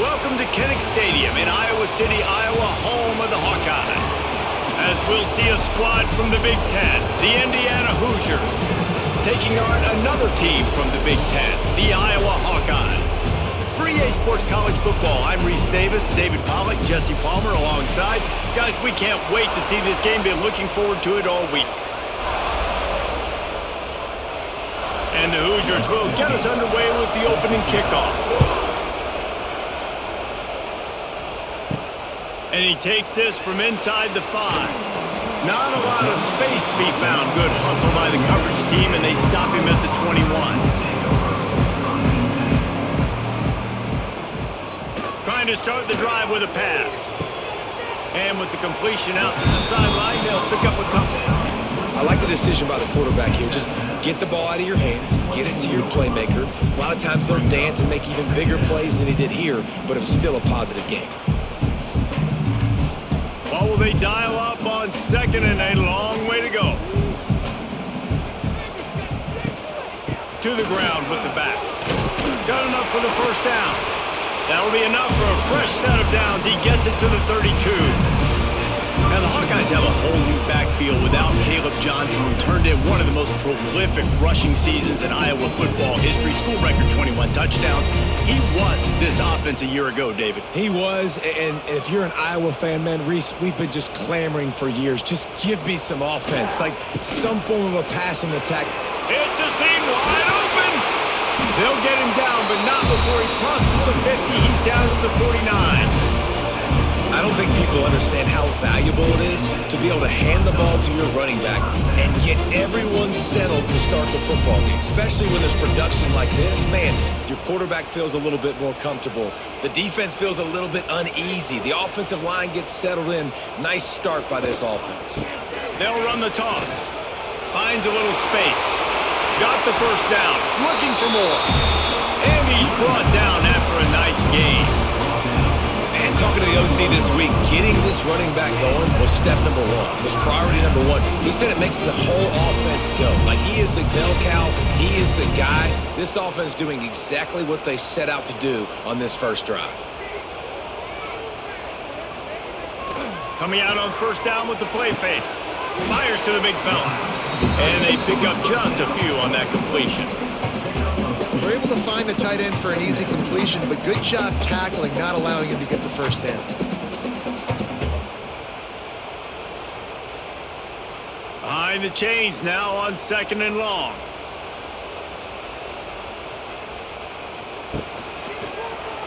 Welcome to Kinnick Stadium in Iowa City, Iowa, home of the Hawkeyes. As we'll see a squad from the Big Ten, the Indiana Hoosiers, taking on another team from the Big Ten, the Iowa Hawkeyes. For EA Sports College Football, I'm Reese Davis, David Pollack, Jesse Palmer alongside. Guys, we can't wait to see this game. Been looking forward to it all week. And the Hoosiers will get us underway with the opening kickoff. And he takes this from inside the 5. Not a lot of space to be found. Good hustle by the coverage team, and they stop him at the 21. Trying to start the drive with a pass. And with the completion out to the sideline, they'll pick up a couple. I like the decision by the quarterback here. Just get the ball out of your hands, get it to your playmaker. A lot of times they'll dance and make even bigger plays than he did here, but it was still a positive game. Well, will they dial up on second and a long way to go? To the ground with the back. Got enough for the first down. That'll be enough for a fresh set of downs. He gets it to the 32. Now, the Hawkeyes have a whole new backfield without Caleb Johnson, who turned in one of the most prolific rushing seasons in Iowa football history. School record 21 touchdowns. He was this offense a year ago, David. He was, and if you're an Iowa fan, man, Reese, we've been just clamoring for years. Just give me some offense, like some form of a passing attack. It's a seam wide open. They'll get him down, but not before he crosses the 50. He's down to the 49. I don't think people understand how valuable it is to be able to hand the ball to your running back and get everyone settled to start the football game. Especially when there's production like this, man, your quarterback feels a little bit more comfortable. The defense feels a little bit uneasy. The offensive line gets settled in. Nice start by this offense. They'll run the toss. Finds a little space. Got the first down. Looking for more. And he's brought down after a nice game. And talking to the OC this week, getting this running back going was step number one, was priority number one. He said it makes the whole offense go. Like, he is the bell cow, he is the guy. This offense doing exactly what they set out to do on this first drive. Coming out on first down with the play fake. Fires to the big fella. And they pick up just a few on that completion. They're able to find the tight end for an easy completion, but good job tackling, not allowing him to get the first down. Behind the chains now on second and long.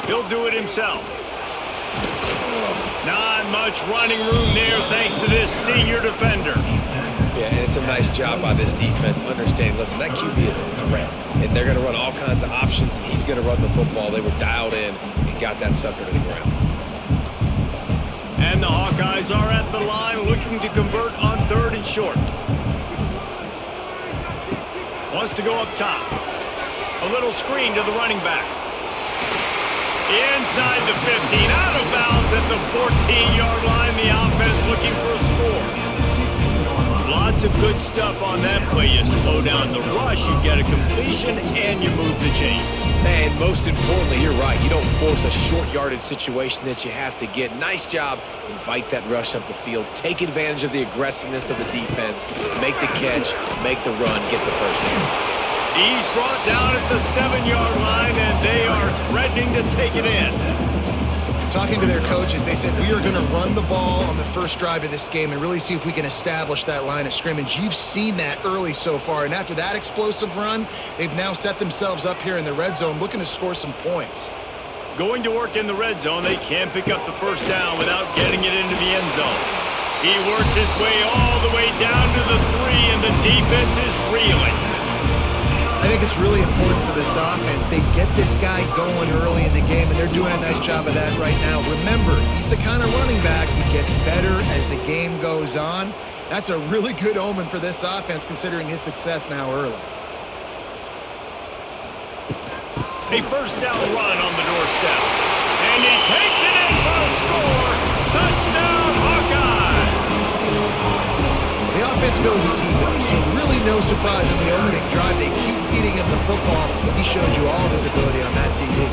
He'll do it himself. Not much running room there thanks to this senior defender. Yeah, and it's a nice job by this defense understanding, listen, that QB is a threat, and they're going to run all kinds of options, and he's going to run the football. They were dialed in and got that sucker to the ground. And the Hawkeyes are at the line looking to convert on third and short. Wants to go up top. A little screen to the running back. Inside the 15, out of bounds at the 14-yard line. The offense looking for a score. Lots of good stuff on that play. You slow down the rush, you get a completion, and you move the chains. And most importantly, you're right. You don't force a short yardage situation that you have to get. Nice job. Invite that rush up the field. Take advantage of the aggressiveness of the defense. Make the catch, make the run, get the first down. He's brought down at the 7-yard line, and they are threatening to take it in. Talking to their coaches, they said, we are going to run the ball on the first drive of this game and really see if we can establish that line of scrimmage. You've seen that early so far, and after that explosive run, they've now set themselves up here in the red zone looking to score some points. Going to work in the red zone, they can't pick up the first down without getting it into the end zone. He works his way all the way down to the 3, and the defense is reeling. I think it's really important for this offense. They get this guy going early in the game, and they're doing a nice job of that right now. Remember, he's the kind of running back who gets better as the game goes on. That's a really good omen for this offense, considering his success now early. A first down run on the doorstep. And he takes it in for a score. Touchdown, Hawkeyes! The offense goes as he goes, so really no surprise in the opening drive. They keep feeding him the football. He showed you all of his ability on that TD.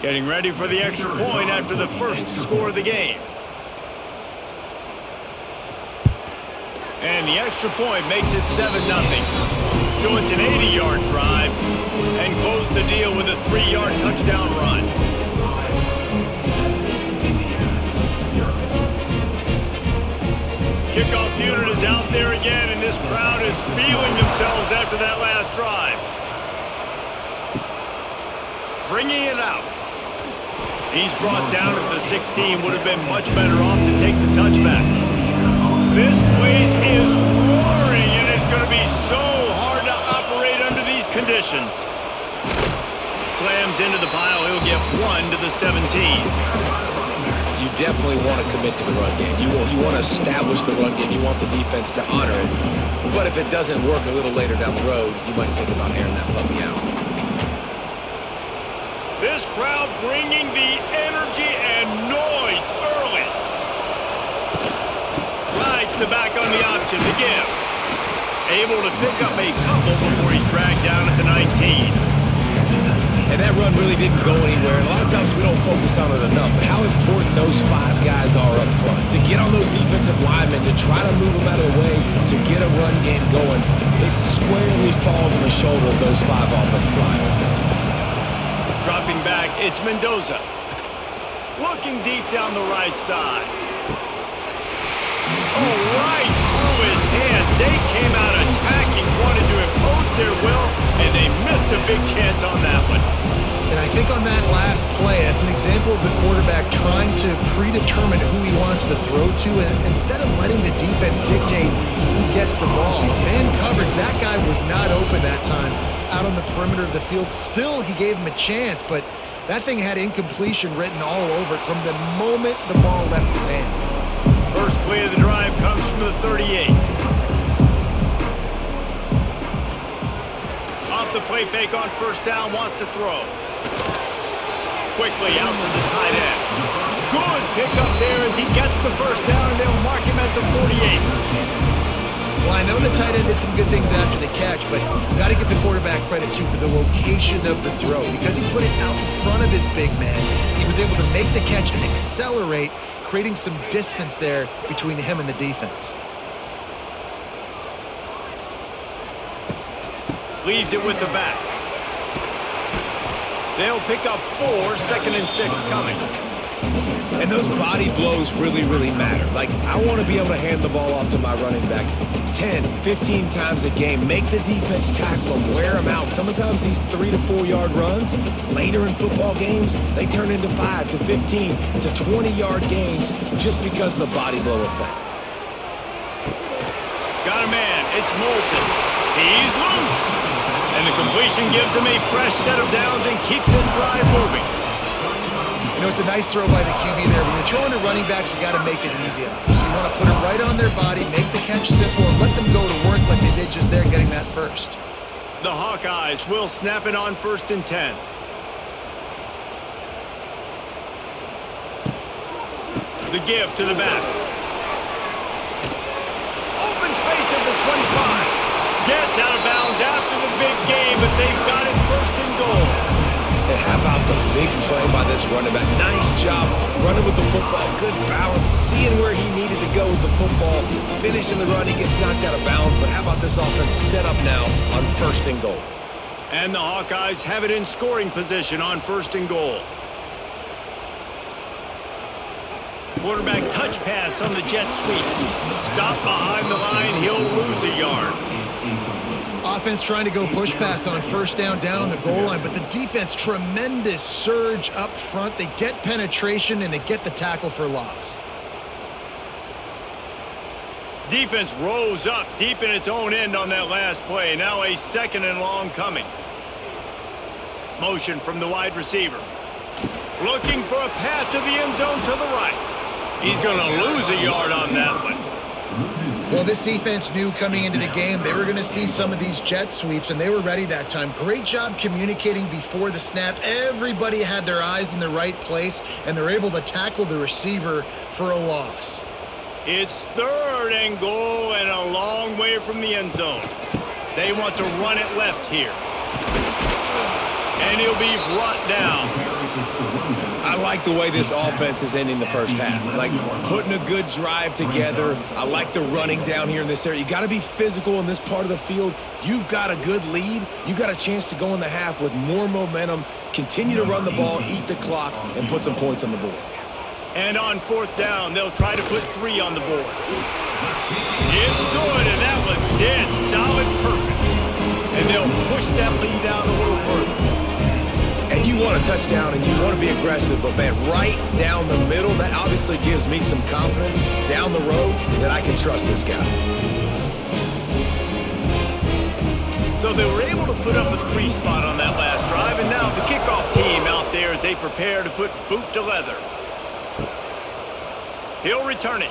Getting ready for the extra point after the first score of the game. And the extra point makes it 7-0. So it's an 80-yard drive and close the deal with a 3-yard touchdown run. Kickoff unit is out there again, and this crowd is feeling themselves after that last drive. Bringing it out. He's brought down at the 16. Would have been much better off to take the touchback. This place is roaring, and it's going to be so hard to operate under these conditions. Slams into the pile. He'll get 1 to the 17. You definitely want to commit to the run game. You want to establish the run game. You want the defense to honor it. But if it doesn't work a little later down the road, you might think about airing that puppy out. This crowd bringing the energy and noise early. Rides the back on the option to give. Able to pick up a couple before he's dragged down at the 19. And that run really didn't go anywhere. And a lot of times we don't focus on it enough. But how important those 5 guys are up front. To get on those defensive linemen, to try to move them out of the way, to get a run game going, it squarely falls on the shoulder of those 5 offensive linemen. Dropping back, it's Mendoza. Looking deep down the right side. Oh, right through his hand. They came out attacking, wanted to impose their will, and they missed a big chance on that one. And I think on that last play, that's an example of the quarterback trying to predetermine who he wants to throw to, and instead of letting the defense dictate who gets the ball. Man coverage, that guy was not open that time out on the perimeter of the field. Still, he gave him a chance, but that thing had incompletion written all over it from the moment the ball left his hand. First play of the drive comes from the 38. Off the play fake on first down, wants to throw. Quickly out to the tight end. Good pickup there as he gets the first down, and they'll mark him at the 48. Well, I know the tight end did some good things after the catch, but got to give the quarterback credit, too, for the location of the throw. Because he put it out in front of his big man, he was able to make the catch and accelerate, creating some distance there between him and the defense. Leaves it with the back. They'll pick up 4, 2nd and 6 coming. And those body blows really, really matter. Like, I want to be able to hand the ball off to my running back 10, 15 times a game. Make the defense tackle them, wear them out. Sometimes these 3 to 4 yard runs, later in football games, they turn into 5 to 15 to 20 yard gains just because of the body blow effect. Got a man. It's Moulton. He's loose. And the completion gives him a fresh set of downs and keeps this drive moving. You know, it's a nice throw by the QB there. When you're throwing to running backs, you got to make it easy on them. So you want to put it right on their body, make the catch simple, and let them go to work like they did just there getting that first. The Hawkeyes will snap it on 1st and 10. The give to the back. Open space at the 25. Gets out of bounds after the big game, but they've got it 1st and goal. And how about the big play by this running back? Nice job running with the football. Good balance, seeing where he needed to go with the football. Finishing the run, he gets knocked out of bounds. But how about this offense set up now on 1st and goal? And the Hawkeyes have it in scoring position on 1st and goal. Quarterback touch pass on the jet sweep. Stop behind the line, he'll lose a yard. Offense trying to go push pass on 1st down on the goal line, but the defense, tremendous surge up front. They get penetration, and they get the tackle for loss. Defense rose up deep in its own end on that last play. Now a 2nd and long coming. Motion from the wide receiver. Looking for a path to the end zone to the right. He's going to lose a yard on that one. Well, this defense knew coming into the game they were going to see some of these jet sweeps, and they were ready that time. Great job communicating before the snap. Everybody had their eyes in the right place, and they're able to tackle the receiver for a loss. It's 3rd and goal and a long way from the end zone. They want to run it left here. And he'll be brought down. like the way this offense is ending the first half. Like, putting a good drive together. I like the running down here in this area. You got to be physical in this part of the field. You've got a good lead. You got a chance to go in the half with more momentum, continue to run the ball, eat the clock, and put some points on the board. And on fourth down, they'll try to put 3 on the board. It's good, and that was dead solid perfect. And they'll push that lead out a little further. And you want a touchdown, and you want to be aggressive, but, man, right down the middle, that obviously gives me some confidence down the road that I can trust this guy. So they were able to put up a 3 spot on that last drive, and now the kickoff team out there as they prepare to put boot to leather. He'll return it.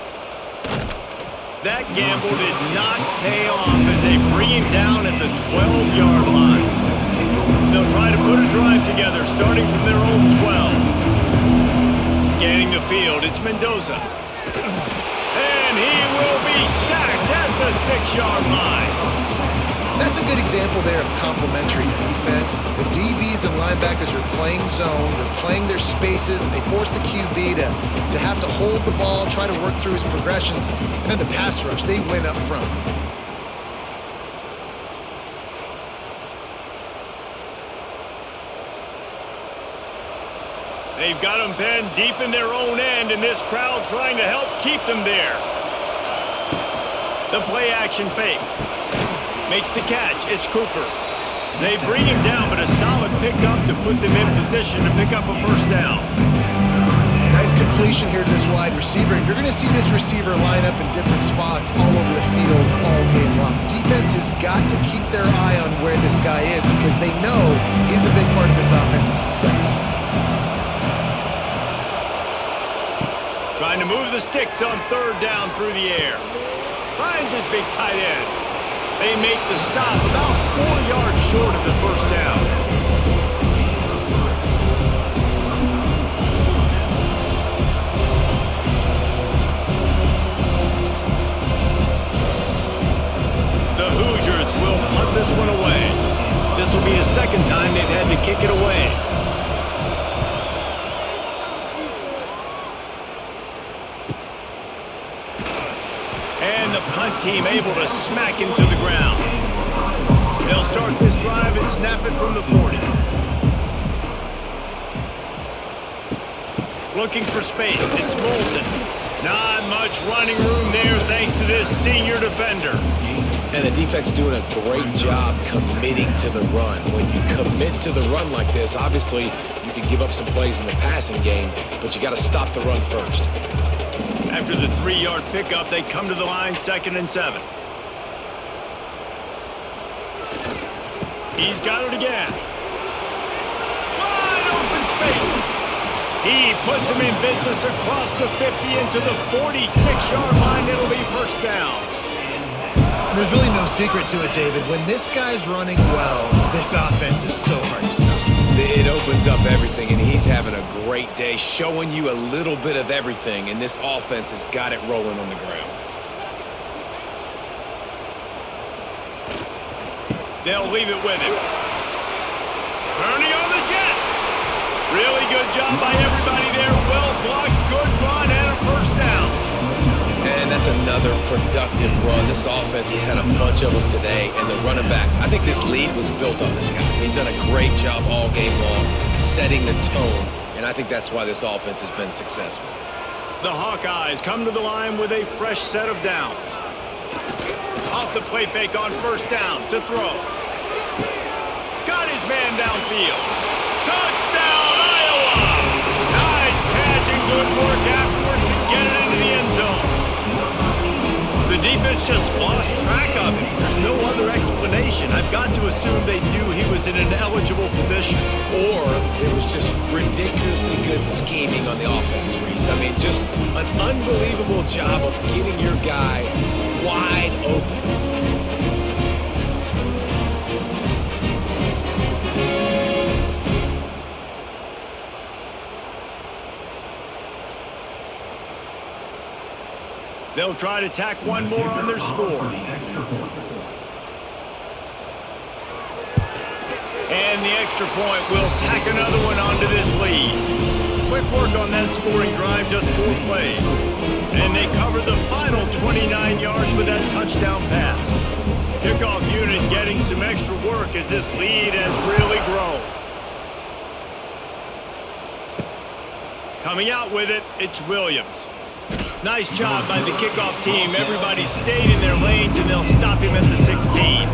That gamble did not pay off as they bring him down at the 12-yard line. They'll try to put a drive together, starting from their own 12. Scanning the field, it's Mendoza. And he will be sacked at the 6-yard line. That's a good example there of complementary defense. The DBs and linebackers are playing zone, they're playing their spaces, and they force the QB to have to hold the ball, try to work through his progressions, and then the pass rush, they win up front. They've got them pinned deep in their own end, and this crowd trying to help keep them there. The play action fake. Makes the catch. It's Cooper. They bring him down, but a solid pickup to put them in position to pick up a first down. Nice completion here to this wide receiver. And you're going to see this receiver line up in different spots all over the field all game long. Defense has got to keep their eye on where this guy is because they know he's a big part of this offense's success. Trying to move the sticks on third down through the air. Finds his big tight end. They make the stop about 4 yards short of the first down. The Hoosiers will punt this one away. This will be the second time they've had to kick it away. And the punt team able to smack him to the ground. They'll start this drive and snap it from the 40. Looking for space. It's Moulton. Not much running room there thanks to this senior defender. And the defense doing a great job committing to the run. When you commit to the run like this, obviously you can give up some plays in the passing game, but you got to stop the run first. After the 3-yard pickup, they come to the line 2nd and 7. He's got it again. Wide open spaces. He puts him in business across the 50 into the 46-yard line. It'll be first down. There's really no secret to it, David. When this guy's running well, this offense is so hard to stop. It opens up everything, and he's having a great day, showing you a little bit of everything, and this offense has got it rolling on the ground. They'll leave it with him. Turning on the Jets. Really good job by everybody there. Well blocked, good run, and a first down. And that's another productive run. This offense has had a bunch of them today, and the running back, I think this lead was built on this guy. He's done a great job all game long, setting the tone, and I think that's why this offense has been successful. The Hawkeyes come to the line with a fresh set of downs. Off the play fake on first down to throw. Got his man downfield. Touchdown, Iowa! Nice catch and good work afterwards to get it into the end zone. The defense just lost track of him. There's no other explanation. I've got to assume they knew he was in an eligible position. Or it was just ridiculously good scheming on the offense, Reese. I mean, just an unbelievable job of getting your guy wide open. They'll try to tack one more on their score. And the extra point will tack another one onto this lead. quick work on that scoring drive, just 4 plays. And they covered the final 29 yards with that touchdown pass. Kickoff unit getting some extra work as this lead has really grown. Coming out with it, it's Williams. Nice job by the kickoff team. Everybody stayed in their lanes, and they'll stop him at the 16.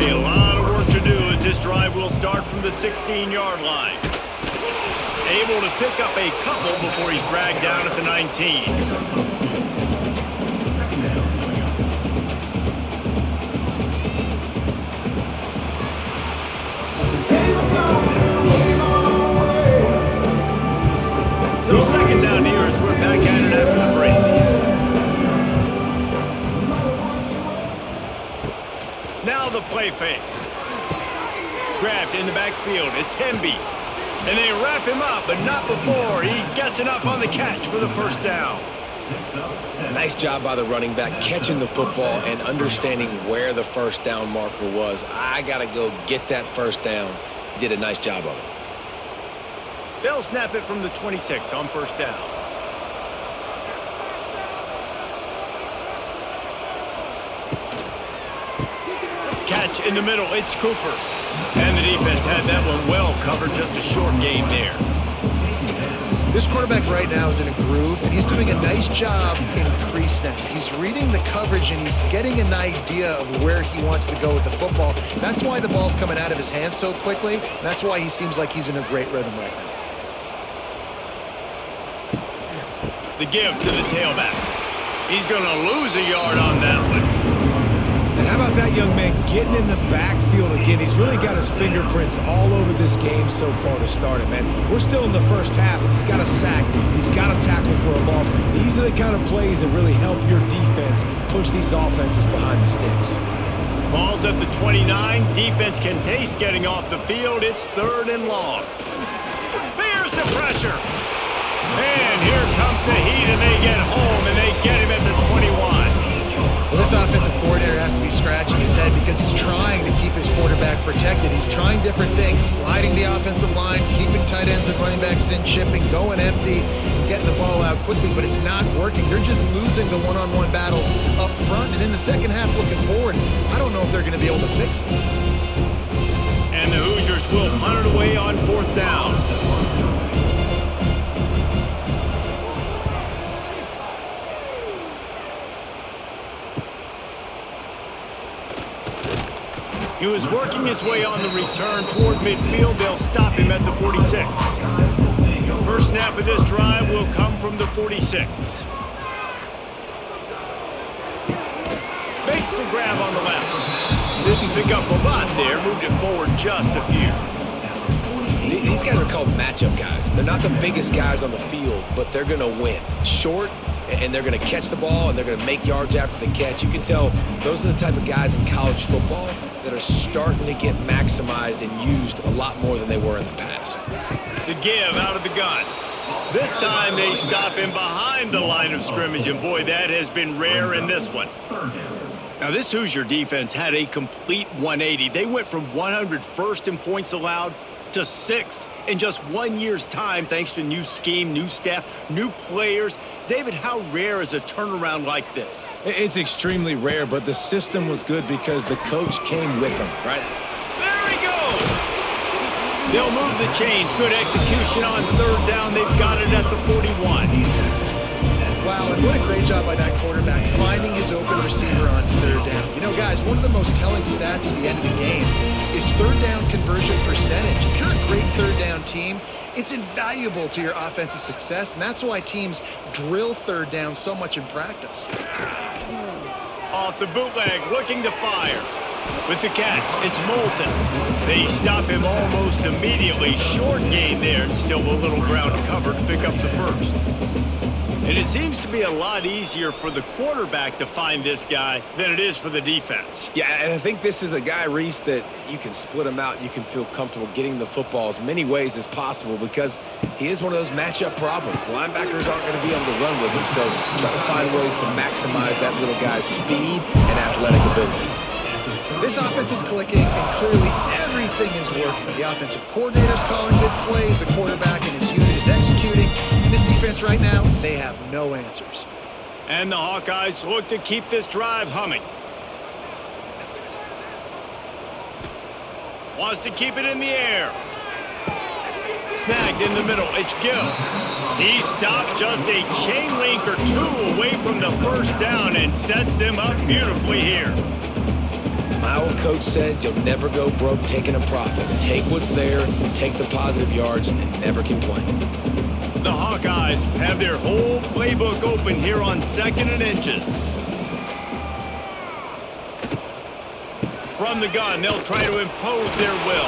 A lot of work to do as this drive will start from the 16-yard line. Able to pick up a couple before he's dragged down at the 19. So second down here as we're back at it after the break. Now the play fake. Grabbed in the backfield. It's Hemby. And they wrap him up, but not before he gets enough on the catch for the first down. Nice job by the running back catching the football and understanding where the first down marker was. I got to go get that first down. He did a nice job of it. They'll snap it from the 26 on first down. Catch in the middle, it's Cooper. And the defense had that one well covered, just a short gain there. This quarterback right now is in a groove, and he's doing a nice job in pre-snap. He's reading the coverage, and he's getting an idea of where he wants to go with the football. That's why the ball's coming out of his hands so quickly. That's why he seems like he's in a great rhythm right now. The give to the tailback. He's going to lose a yard on that one. And how about that young man getting in the backfield again? He's really got his fingerprints all over this game so far to start it, man. We're still in the first half, and he's got a sack. He's got a tackle for a loss. These are the kind of plays that really help your defense push these offenses behind the sticks. Ball's at the 29. Defense can taste getting off the field. It's 3rd and long. There's the pressure. And here comes the heat, and they get home, and they get him at the 21. Well, this offensive coordinator has to be scratching his head because he's trying to keep his quarterback protected. He's trying different things, sliding the offensive line, keeping tight ends and running backs in, chipping, going empty, and getting the ball out quickly, but it's not working. They're just losing the one-on-one battles up front, and in the second half looking forward, I don't know if they're going to be able to fix it. And the Hoosiers will punt it away on 4th down. He was working his way on the return toward midfield. They'll stop him at the 46. First snap of this drive will come from the 46. Makes the grab on the left. Didn't pick up a lot there. Moved it forward just a few. These guys are called matchup guys. They're not the biggest guys on the field, but they're going to win. Short, and they're going to catch the ball, and they're going to make yards after the catch. You can tell those are the type of guys in college football that are starting to get maximized and used a lot more than they were in the past. The give out of the gun. This time they stop him behind the line of scrimmage, and boy, that has been rare in this one. Now, this Hoosier defense had a complete 180. They went from 101st in points allowed to 6th in just 1 year's time, thanks to new scheme, new staff, new players. David, how rare is a turnaround like this? It's extremely rare, but the system was good because the coach came with them, right? There he goes! They'll move the chains. Good execution on 3rd down. They've got it at the 41. Wow, and what a great job by that quarterback, finding his open receiver on 3rd down. You know, guys, one of the most telling stats at the end of the game is 3rd down conversion percentage. If you're a great 3rd down team, it's invaluable to your offensive success, and that's why teams drill 3rd down so much in practice. Off the bootleg, looking to fire. With the catch, it's Moulton. They stop him almost immediately. Short gain there, and still a little ground to cover to pick up the first. And it seems to be a lot easier for the quarterback to find this guy than it is for the defense. Yeah, and I think this is a guy, Reese, that you can split him out and you can feel comfortable getting the football as many ways as possible because he is one of those matchup problems. Linebackers aren't going to be able to run with him, so try to find ways to maximize that little guy's speed and athletic ability. This offense is clicking, and clearly everything is working. The offensive coordinator's calling good plays. The quarterback and his unit is executing. no answers. And the Hawkeyes look to keep this drive humming. Wants to keep it in the air. Snagged in the middle. It's Gill. He stopped just a chain link or two away from the first down and sets them up beautifully here. My old coach said you'll never go broke taking a profit. Take what's there, take the positive yards, and never complain. The Hawkeyes have their whole playbook open here on 2nd and inches. From the gun, they'll try to impose their will.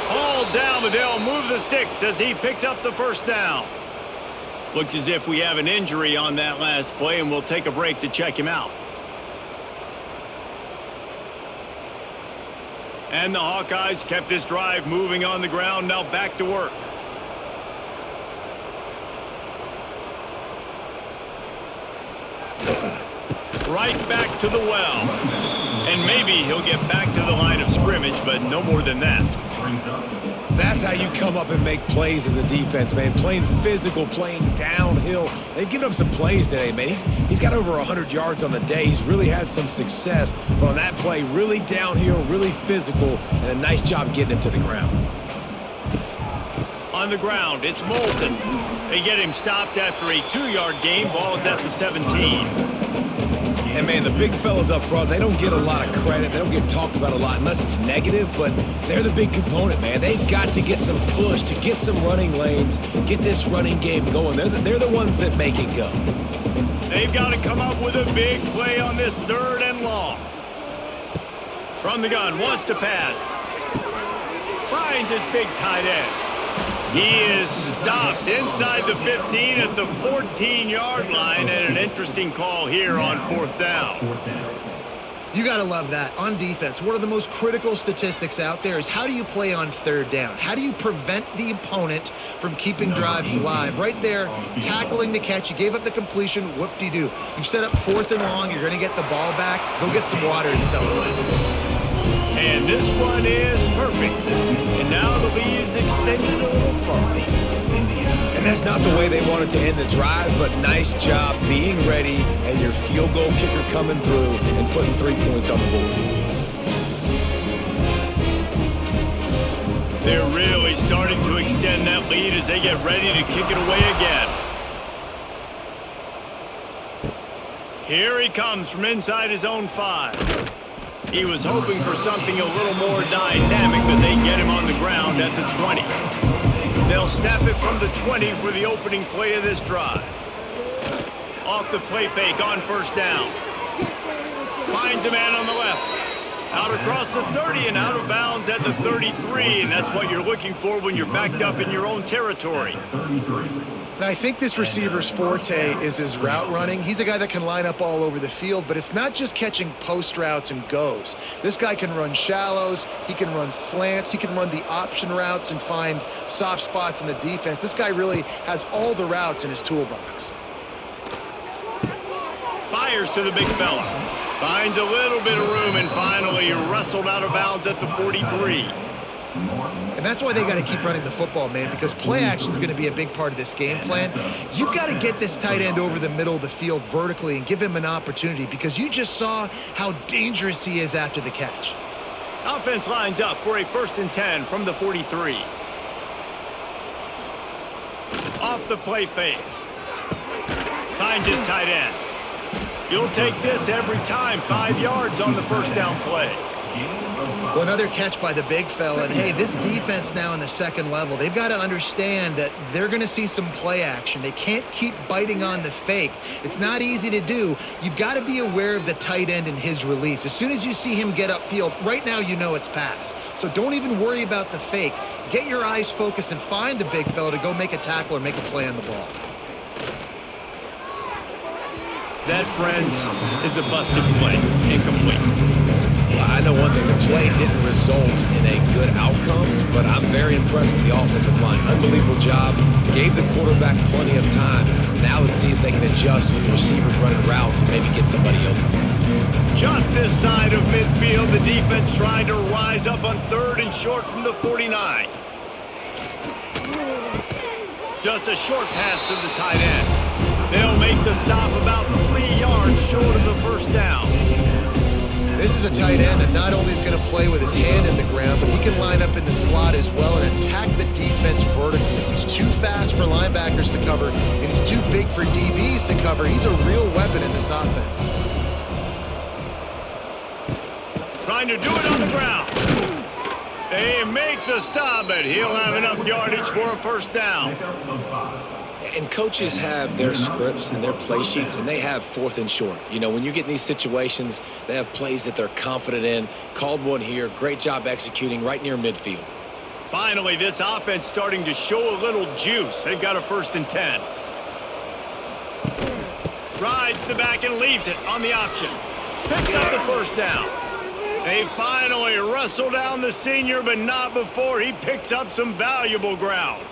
All down, but they'll move the sticks as he picks up the first down. Looks as if we have an injury on that last play, and we'll take a break to check him out. And the Hawkeyes kept this drive moving on the ground, now back to work. Right back to the well. And maybe he'll get back to the line of scrimmage, but no more than that. That's how you come up and make plays as a defense, man. Playing physical, playing downhill. They've given up some plays today, man. He's got over 100 yards on the day. He's really had some success. But on that play, really downhill, really physical, and a nice job getting him to the ground. On the ground, it's Moulton. They get him stopped after a 2-yard gain. Ball is at the 17. And, man, the big fellas up front, they don't get a lot of credit. They don't get talked about a lot unless it's negative, but they're the big component, man. They've got to get some push, to get some running lanes, get this running game going. They're the ones that make it go. They've got to come up with a big play on this 3rd and long. From the gun, wants to pass. Finds his big tight end. He is stopped inside the 15 at the 14-yard line, and an interesting call here on 4th down. You got to love that. On defense, one of the most critical statistics out there is how do you play on 3rd down? How do you prevent the opponent from keeping drives alive? Right there, tackling the catch. You gave up the completion. Whoop-de-doo. You've set up 4th and long. You're going to get the ball back. Go get some water and celebrate. And this one is perfect. And now the lead is extended a little further. And that's not the way they wanted to end the drive, but nice job being ready and your field goal kicker coming through and putting 3 points on the board. They're really starting to extend that lead as they get ready to kick it away again. Here he comes from inside his own 5. He was hoping for something a little more dynamic, but they get him on the ground at the 20. They'll snap it from the 20 for the opening play of this drive. Off the play fake on 1st down. Finds a man on the left. Out across the 30 and out of bounds at the 33, and that's what you're looking for when you're backed up in your own territory. And I think this receiver's forte is his route running. He's a guy that can line up all over the field, but it's not just catching post routes and goes. This guy can run shallows, he can run slants, he can run the option routes and find soft spots in the defense. This guy really has all the routes in his toolbox. Fires to the big fella. Finds a little bit of room and finally wrestled out of bounds at the 43. And that's why they got to keep running the football, man, because play action is going to be a big part of this game plan. You've got to get this tight end over the middle of the field vertically and give him an opportunity because you just saw how dangerous he is after the catch. Offense lines up for a 1st and 10 from the 43. Off the play fake. Finds his tight end. You'll take this every time. 5 yards on the 1st down play. Well, another catch by the big fella. And, hey, this defense now in the 2nd level, they've got to understand that they're going to see some play action. They can't keep biting on the fake. It's not easy to do. You've got to be aware of the tight end and his release. As soon as you see him get upfield, right now you know it's pass. So don't even worry about the fake. Get your eyes focused and find the big fella to go make a tackle or make a play on the ball. That, friends, is a busted play. Incomplete. I know one thing, the play didn't result in a good outcome, but I'm very impressed with the offensive line. Unbelievable job. Gave the quarterback plenty of time. Now let's see if they can adjust with the receivers running routes and maybe get somebody open. Just this side of midfield, the defense trying to rise up on 3rd and short from the 49. Just a short pass to the tight end. They'll make the stop about 3 yards short of the first down. This is a tight end that not only is going to play with his hand in the ground, but he can line up in the slot as well and attack the defense vertically. He's too fast for linebackers to cover, and he's too big for DBs to cover. He's a real weapon in this offense. Trying to do it on the ground. They make the stop, but he'll have enough yardage for a first down. And coaches have their scripts and their play sheets, and they have 4th and short. You know, when you get in these situations, they have plays that they're confident in. Called one here. Great job executing right near midfield. Finally, this offense starting to show a little juice. They've got a 1st and 10. Rides the back and leaves it on the option. Picks up the first down. They finally wrestle down the senior, but not before he picks up some valuable ground.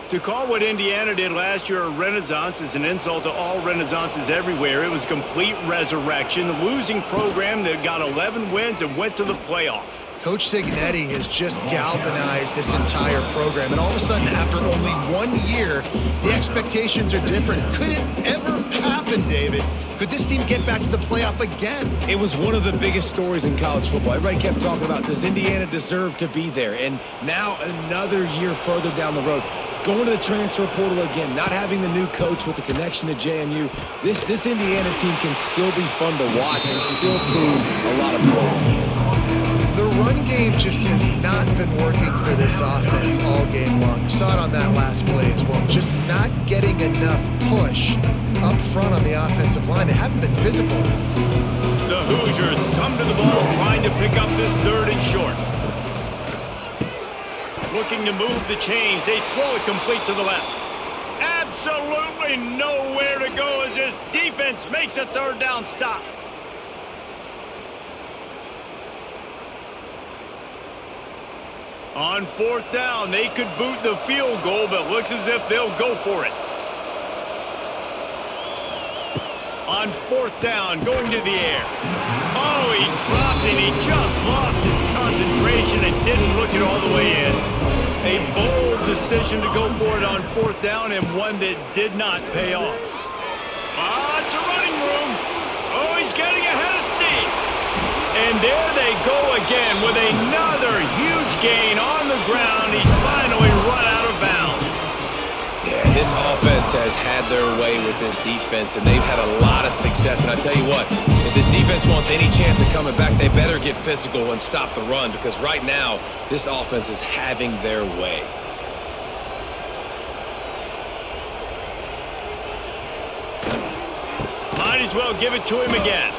To call what Indiana did last year a renaissance is an insult to all renaissances everywhere. It was a complete resurrection. The losing program that got 11 wins and went to the playoff. Coach Cignetti has just galvanized this entire program, and all of a sudden, after only 1 year, the expectations are different. Could it ever happen, David? Could this team get back to the playoff again? It was one of the biggest stories in college football. Everybody kept talking about, does Indiana deserve to be there? And now another year further down the road, going to the transfer portal again, not having the new coach with the connection to JMU, this Indiana team can still be fun to watch and still prove a lot of growth. The run game just has not been working for this offense all game long. You saw it on that last play as well. Just not getting enough push up front on the offensive line. They haven't been physical enough. The Hoosiers come to the ball trying to pick up this 3rd and short. Looking to move the chains. They throw it complete to the left. Absolutely nowhere to go as this defense makes a 3rd down stop. On 4th down, they could boot the field goal, but looks as if they'll go for it. On 4th down, going to the air. Oh, he dropped and he just lost his concentration and didn't look it all the way in. A bold decision to go for it on 4th down and one that did not pay off. It's a running room. Oh, he's getting ahead of steam. And there they go again with another huge gain on the ground. He's finally run out of bounds. Yeah, this offense has had their way with this defense, and they've had a lot of success. And I tell you what, if this defense wants any chance of coming back, they better get physical and stop the run, because right now, this offense is having their way. Might as well give it to him again.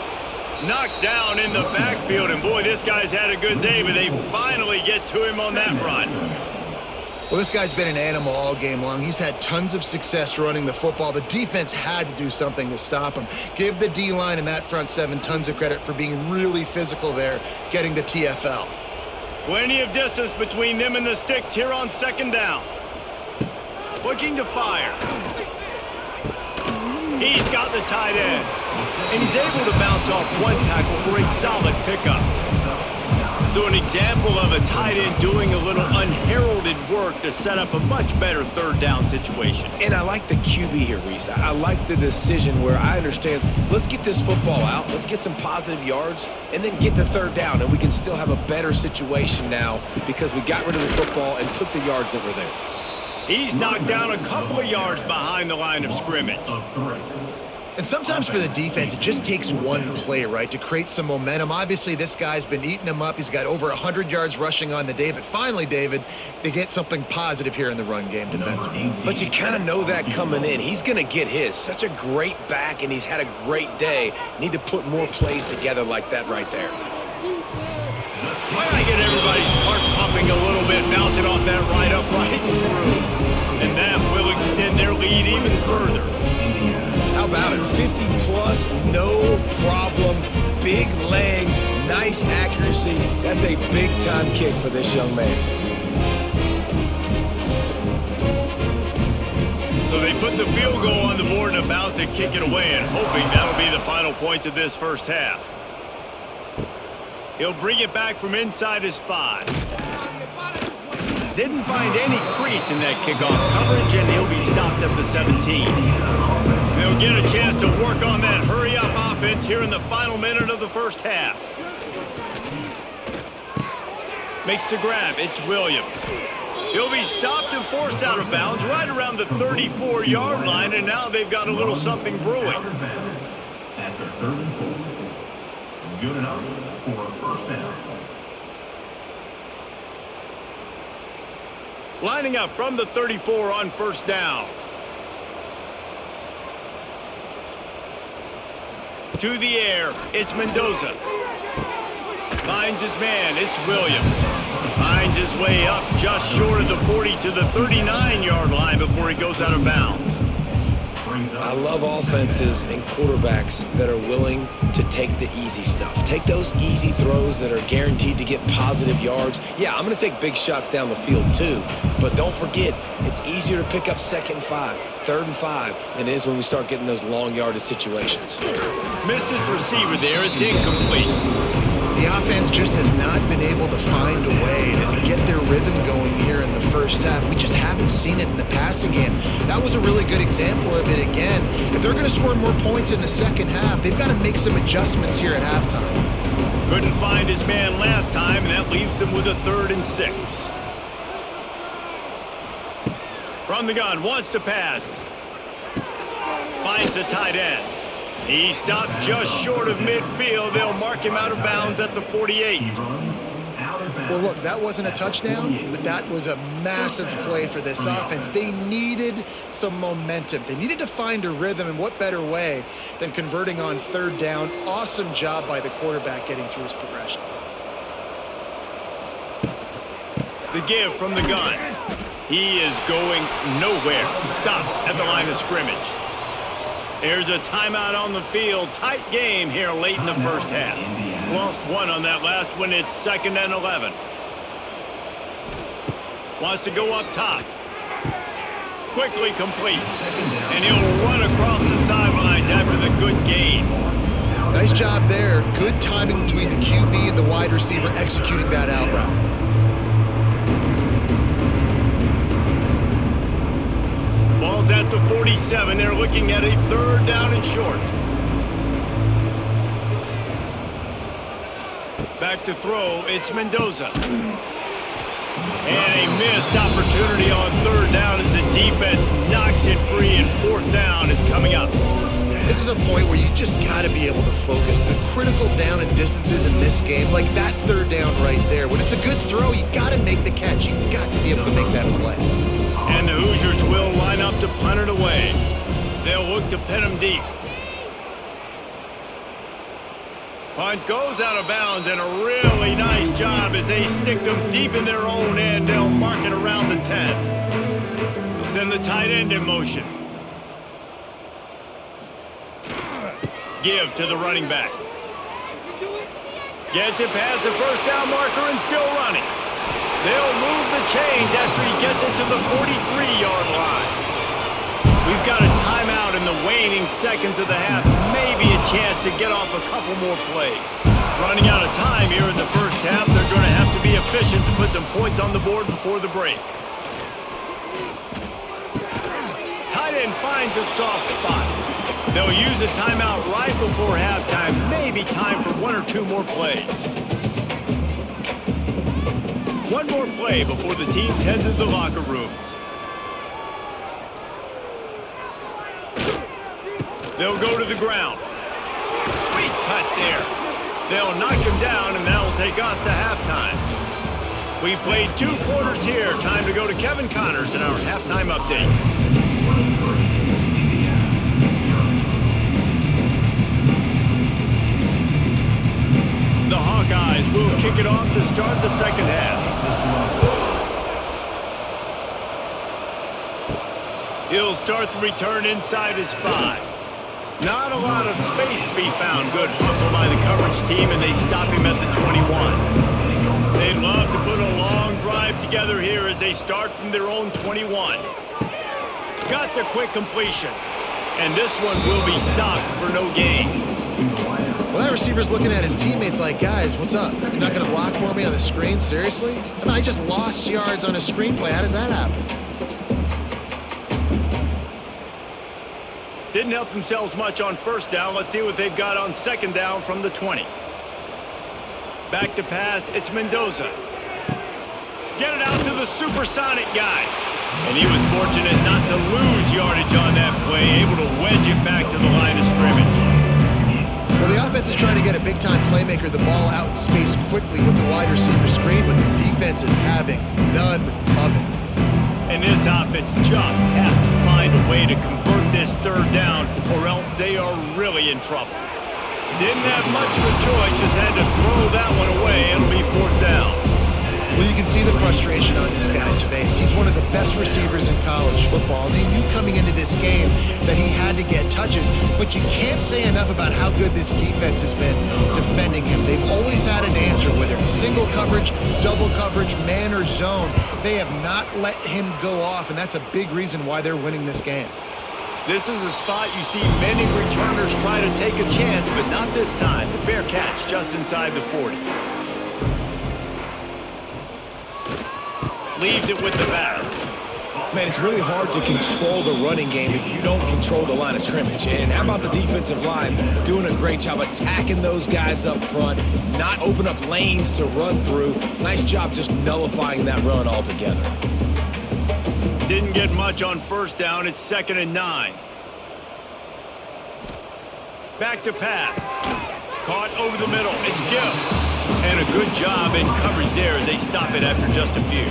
Knocked down in the backfield, and boy, this guy's had a good day, but they finally get to him on that run. Well, this guy's been an animal all game long. He's had tons of success running the football. The defense had to do something to stop him. Give the D-line and that front 7 tons of credit for being really physical there, getting the TFL. Plenty of distance between them and the sticks here on 2nd down. Looking to fire. He's got the tight end, and he's able to bounce off one tackle for a solid pickup. So an example of a tight end doing a little unheralded work to set up a much better 3rd down situation. And I like the QB here, Reese. I like the decision where I understand, let's get this football out, let's get some positive yards, and then get to 3rd down, and we can still have a better situation now because we got rid of the football and took the yards that were there. He's knocked down a couple of yards behind the line of scrimmage. And sometimes for the defense, it just takes one play, right, to create some momentum. Obviously, this guy's been eating them up. He's got over 100 yards rushing on the day. But finally, David, they get something positive here in the run game defensively. But you kind of know that coming in. He's going to get his. Such a great back, and he's had a great day. Need to put more plays together like that right there. Why not get everybody's heart pumping a little bit, bouncing off that right up, right through. And that will extend their lead even further. How about it? 50-plus, no problem. Big leg, nice accuracy. That's a big-time kick for this young man. So they put the field goal on the board and about to kick it away and hoping that'll be the final points of this first half. He'll bring it back from inside his 5. Didn't find any crease in that kickoff coverage, and he'll be stopped at the 17. They'll get a chance to work on that hurry-up offense here in the final minute of the first half. Makes the grab. It's Williams. He'll be stopped and forced out of bounds right around the 34-yard line, and now they've got a little something brewing. After 3rd and 4. Good enough for a first down. Lining up from the 34 on first down. To the air, it's Mendoza. Finds his man, it's Williams. Finds his way up just short of the 40 to the 39-yard line before he goes out of bounds. I love offenses and quarterbacks that are willing to take the easy stuff. Take those easy throws that are guaranteed to get positive yards. Yeah, I'm going to take big shots down the field too. But don't forget, it's easier to pick up 2nd and 5, 3rd and 5 than it is when we start getting those long yardage situations. Missed his receiver there. It's incomplete. The offense just has not been able to find a way to get their rhythm going here in the first half. We just haven't seen it in the passing game. That was a really good example of it again. If they're going to score more points in the second half, they've got to make some adjustments here at halftime. Couldn't find his man last time, and that leaves them with a 3rd and 6. From the gun, wants to pass. Finds the tight end. He stopped just short of midfield. They'll mark him out of bounds at the 48. Well, look, that wasn't a touchdown, but that was a massive play for this offense. They needed some momentum. They needed to find a rhythm, and what better way than converting on 3rd down. Awesome job by the quarterback getting through his progression. The give from the gun. He is going nowhere. Stop at the line of scrimmage. There's a timeout on the field. Tight game here late in the first half. Lost one on that last one. It's 2nd and 11. Wants to go up top. Quickly complete. And he'll run across the sidelines after the good gain. Nice job there. Good timing between the QB and the wide receiver executing that out route. Ball's at the 47. They're looking at a 3rd down and short. Back to throw. It's Mendoza. And a missed opportunity on 3rd down as the defense knocks it free, and 4th down is coming up. This is a point where you just got to be able to focus. The critical down and distances in this game, like that 3rd down right there. When it's a good throw, you got to make the catch. You got to be able to make that play. And the Hoosiers will line up to punt it away. They'll look to pin them deep. Punt goes out of bounds, and a really nice job as they stick them deep in their own end. They'll mark it around the 10. They'll send the tight end in motion. Give to the running back. Gets it past the 1st down marker and still running. They'll move the chains after he gets it to the 43-yard line. We've got a timeout in the waning seconds of the half. Maybe a chance to get off a couple more plays. Running out of time here in the first half. They're going to have to be efficient to put some points on the board before the break. Tight end finds a soft spot. They'll use a timeout right before halftime. Maybe time for 1 or 2 more plays. One more play before the teams head to the locker rooms. They'll go to the ground. Sweet cut there. They'll knock him down, and that'll take us to halftime. We've played 2 quarters here. Time to go to Kevin Connors in our halftime update. The Hawkeyes will kick it off to start the second half. He'll start the return inside his 5. Not a lot of space to be found. Good hustle by the coverage team, and they stop him at the 21. They'd love to put a long drive together here as they start from their own 21. Got the quick completion, and this one will be stopped for no gain. Well, that receiver's looking at his teammates like, guys, what's up? You're not going to block for me on the screen? Seriously? I mean, I just lost yards on a screenplay. How does that happen? Didn't help themselves much on first down. Let's see what they've got on second down from the 20. Back to pass, it's Mendoza. Get it out to the supersonic guy. And he was fortunate not to lose yardage on that play, able to wedge it back to the line of scrimmage. Well, the offense is trying to get a big-time playmaker the ball out in space quickly with the wide receiver screen, but the defense is having none of it. And this offense just has to find a way to convert this third down, or else they are really in trouble. Didn't have much of a choice, just had to throw that one away. It'll be fourth down. Well, you can see the frustration on this guy's face. He's one of the best receivers in college football. They knew coming into this game that he had to get touches, but you can't say enough about how good this defense has been defending him. They've always had an answer, whether it's single coverage, double coverage, man or zone. They have not let him go off, and that's a big reason why they're winning this game. This is a spot you see many returners try to take a chance, but not this time. The fair catch just inside the 40. Leaves it with the back. Man, it's really hard to control the running game if you don't control the line of scrimmage. And how about the defensive line doing a great job attacking those guys up front, not open up lanes to run through. Nice job just nullifying that run altogether. Didn't get much on first down. It's 2nd and 9. Back to pass. Caught over the middle. It's Gill. And a good job in coverage there as they stop it after just a few.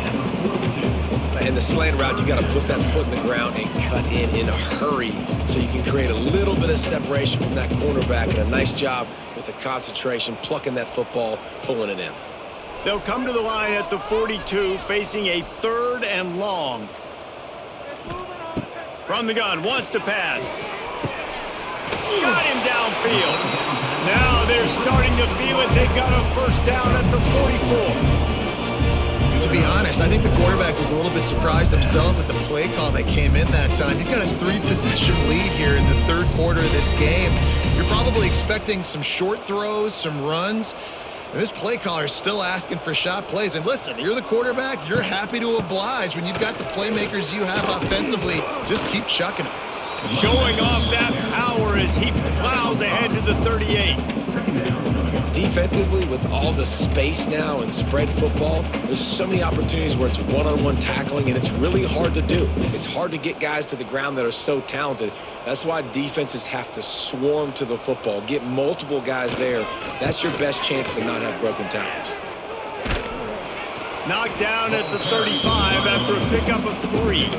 In the slant route, you got to put that foot in the ground and cut in a hurry so you can create a little bit of separation from that cornerback. And a nice job with the concentration, plucking that football, pulling it in. They'll come to the line at the 42, facing a 3rd and long. From the gun, wants to pass. Got him downfield. Now they're starting to feel it. They've got a first down at the 44. To be honest, I think the quarterback was a little bit surprised himself at the play call that came in that time. You've got a 3-possession lead here in the third quarter of this game. You're probably expecting some short throws, some runs. And this play caller is still asking for shot plays. And listen, you're the quarterback. You're happy to oblige when you've got the playmakers you have offensively. Just keep chucking them. Showing off that power as he plows ahead to the 38. Defensively, with all the space now and spread football, there's so many opportunities where it's one-on-one tackling, and it's really hard to do. It's hard to get guys to the ground that are so talented. That's why defenses have to swarm to the football, get multiple guys there. That's your best chance to not have broken tackles. Knocked down at the 35 after a pickup of 3.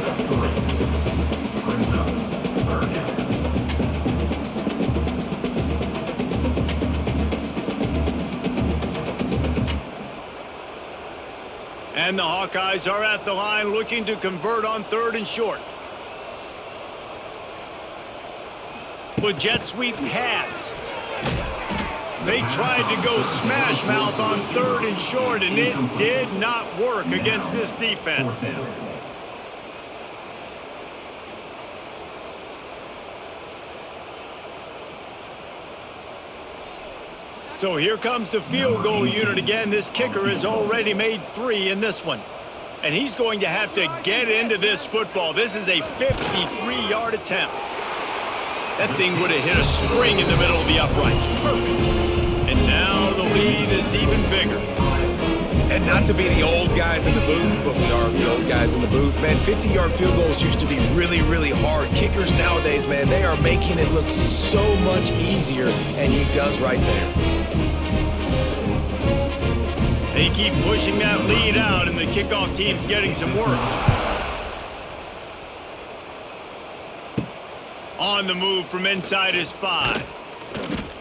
And the Hawkeyes are at the line looking to convert on 3rd and short. With jet sweep pass. They tried to go smash mouth on 3rd and short, and it did not work against this defense. So here comes the field goal unit again. This kicker has already made 3 in this one. And he's going to have to get into this football. This is a 53-yard attempt. That thing would have hit a spring in the middle of the uprights. Perfect. And now the lead is even bigger. And not to be the old guys in the booth, but we are the old guys in the booth. Man, 50-yard field goals used to be really, really hard. Kickers nowadays, man, they are making it look so much easier, and he does right there. They keep pushing that lead out, and the kickoff team's getting some work. On the move from inside his 5.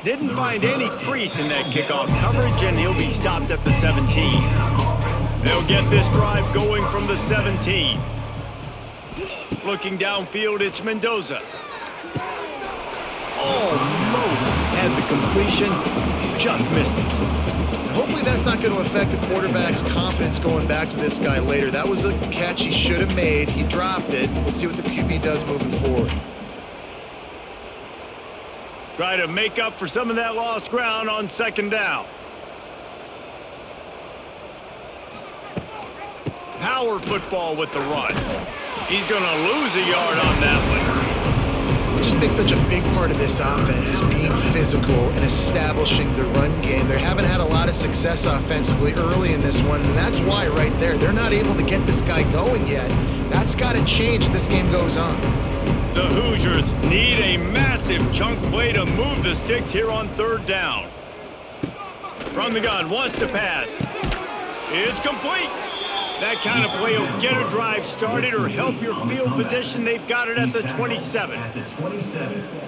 Didn't find any crease in that kickoff coverage, and he'll be stopped at the 17. They'll get this drive going from the 17. Looking downfield, it's Mendoza. Almost had the completion, just missed it. Hopefully that's not going to affect the quarterback's confidence going back to this guy later. That was a catch he should have made. He dropped it. Let's see what the QB does moving forward. Try to make up for some of that lost ground on 2nd down. Power football with the run. He's going to lose a yard on that one. I just think such a big part of this offense is being physical and establishing the run game. They haven't had a lot of success offensively early in this one, and that's why right there, they're not able to get this guy going yet. That's got to change as this game goes on. The Hoosiers need a massive chunk play to move the sticks here on 3rd down. From the gun, wants to pass. It's complete. That kind of play will get a drive started or help your field position. They've got it at the 27.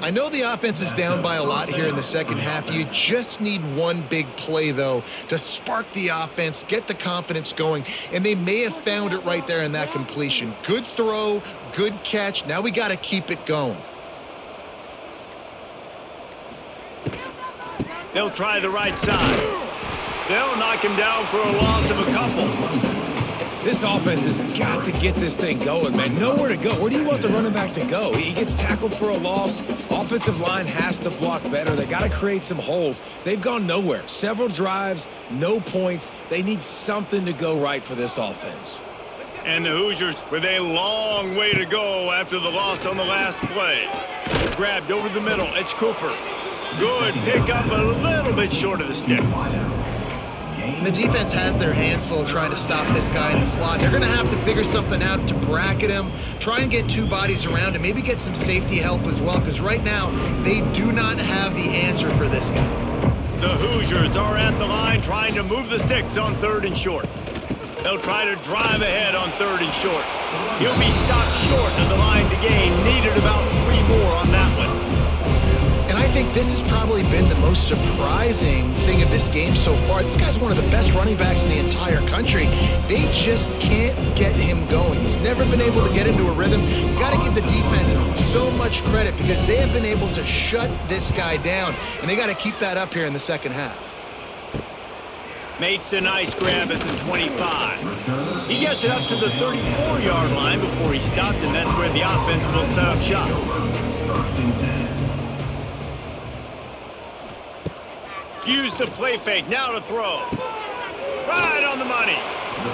I know the offense is down by a lot here in the second half. You just need one big play, though, to spark the offense, get the confidence going, and they may have found it right there in that completion. Good throw, good catch. Now we got to keep it going. They'll try the right side. They'll knock him down for a loss of a couple. This offense has got to get this thing going, man. Nowhere to go. Where do you want the running back to go? He gets tackled for a loss. Offensive line has to block better. They got to create some holes. They've gone nowhere. Several drives, no points. They need something to go right for this offense. And the Hoosiers with a long way to go after the loss on the last play. Grabbed over the middle. It's Cooper. Good pickup, a little bit short of the sticks. The defense has their hands full trying to stop this guy in the slot. They're going to have to figure something out to bracket him, try and get 2 bodies around him, maybe get some safety help as well, because right now they do not have the answer for this guy. The Hoosiers are at the line trying to move the sticks on 3rd and short. They'll try to drive ahead on 3rd and short. He'll be stopped short of the line to gain. Needed about 3 more on that one. And I think this has probably been the most surprising thing of this game so far. This guy's one of the best running backs in the entire country. They just can't get him going. He's never been able to get into a rhythm. You got to give the defense so much credit because they have been able to shut this guy down, and they got to keep that up here in the second half. Makes a nice grab at the 25. He gets it up to the 34-yard line before he stopped, and that's where the offense will set up shop. 1st and 10. Use the play fake, now to throw. Right on the money.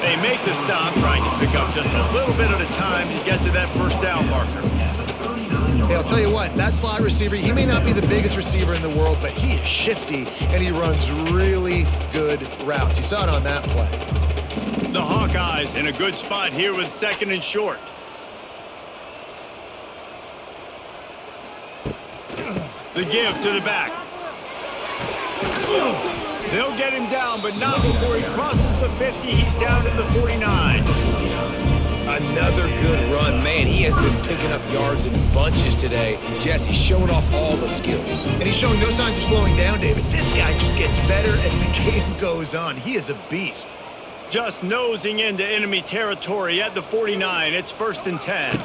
They make the stop, trying to pick up just a little bit at a time to get to that 1st down marker. Hey, I'll tell you what, that slot receiver, he may not be the biggest receiver in the world, but he is shifty, and he runs really good routes. You saw it on that play. The Hawkeyes in a good spot here with 2nd and short. The give to the back. They'll get him down, but not before he crosses the 50. He's down at the 49. Another good run. Man, he has been picking up yards in bunches today. Jesse's showing off all the skills. And he's showing no signs of slowing down, David. This guy just gets better as the game goes on. He is a beast. Just nosing into enemy territory at the 49. It's 1st and 10.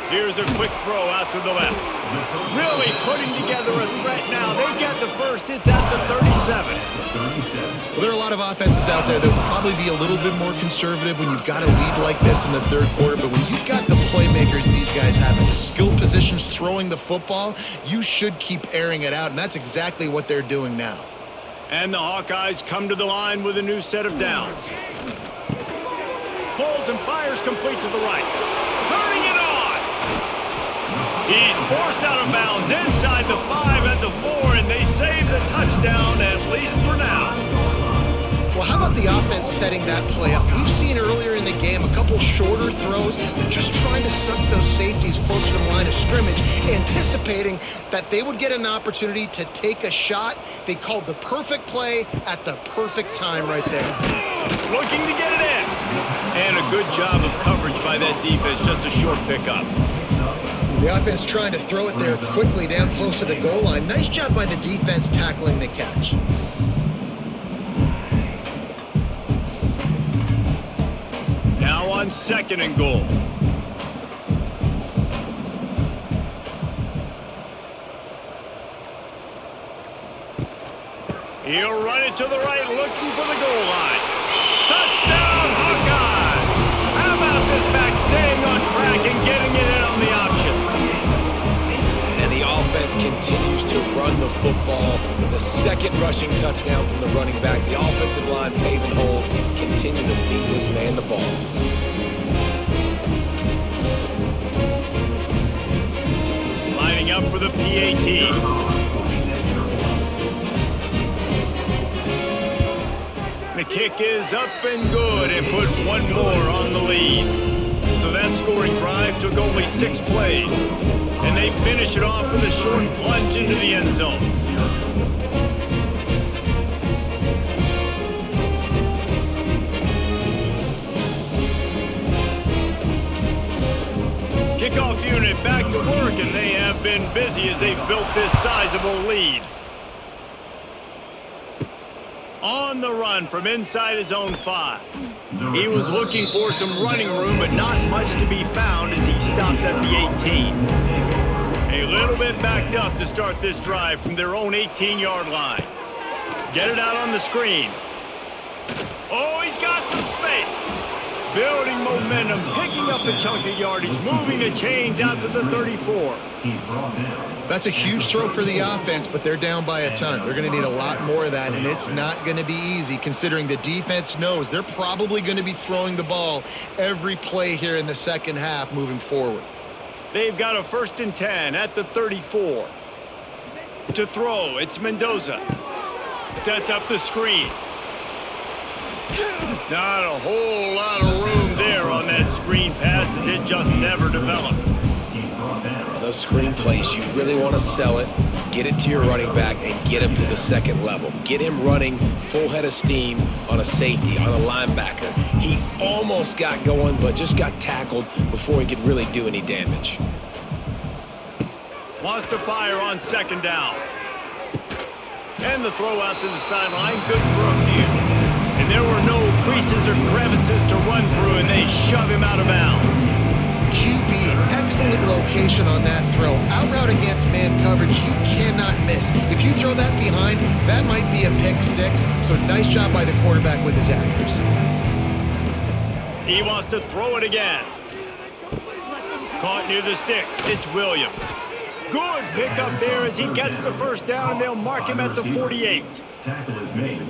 Here's a quick throw out to the left. Really putting together a threat now. They get the first. It's at the 37. Well, there are a lot of offenses out there that will probably be a little bit more conservative when you've got a lead like this in the 3rd quarter. But when you've got the playmakers these guys have in the skill positions throwing the football, you should keep airing it out. And that's exactly what they're doing now. And the Hawkeyes come to the line with a new set of downs. Pulls and fires complete to the right. Turning it on. He's forced out of bounds inside the 5 at the 4, and they save the touchdown, at least for now. Well, how about the offense setting that play up? We've seen earlier in the game a couple shorter throws. They're just trying to suck those safeties closer to the line of scrimmage, anticipating that they would get an opportunity to take a shot. They called the perfect play at the perfect time right there. Looking to get it in. And a good job of coverage by that defense, just a short pickup. The offense trying to throw it there quickly down close to the goal line. Nice job by the defense tackling the catch. Now on 2nd and goal. He'll run it to the right, looking for the goal line. Touchdown, Hawkeyes! How about this back staying on track and getting it in on the option? And the offense continues to run the football. The 2nd rushing touchdown from the running back. The offensive line paving holes. Continue to feed this man the ball. for the PAT. The kick is up and good and put one more on the lead. So that scoring drive took only 6 plays. And they finish it off with a short plunge into the end zone. Kickoff unit back to work, and they have been busy as they've built this sizable lead. On the run from inside his own 5. He was looking for some running room, but not much to be found as he stopped at the 18. A little bit backed up to start this drive from their own 18-yard line. Get it out on the screen. Oh, he's got some space. Building momentum, picking up a chunk of yardage, moving the chains out to the 34. That's a huge throw for the offense, but they're down by a ton. They're going to need a lot more of that, and it's not going to be easy considering the defense knows they're probably going to be throwing the ball every play here in the second half moving forward. They've got a 1st and 10 at the 34. To throw, it's Mendoza. Sets up the screen. Not a whole lot of room there on that screen pass as it just never developed. Those screen plays, you really want to sell it, get it to your running back, and get him to the second level. Get him running full head of steam on a safety, on a linebacker. He almost got going, but just got tackled before he could really do any damage. Wants to fire on 2nd down. And the throw out to the sideline, good for a few. And there were no creases or crevices to run through, and they shove him out of bounds. QB, excellent location on that throw. Out route against man coverage, you cannot miss. If you throw that behind, that might be a pick 6. So nice job by the quarterback with his accuracy. He wants to throw it again. Caught near the sticks. It's Williams. Good pickup there as he gets the 1st down, and they'll mark him at the 48. Tackle is made.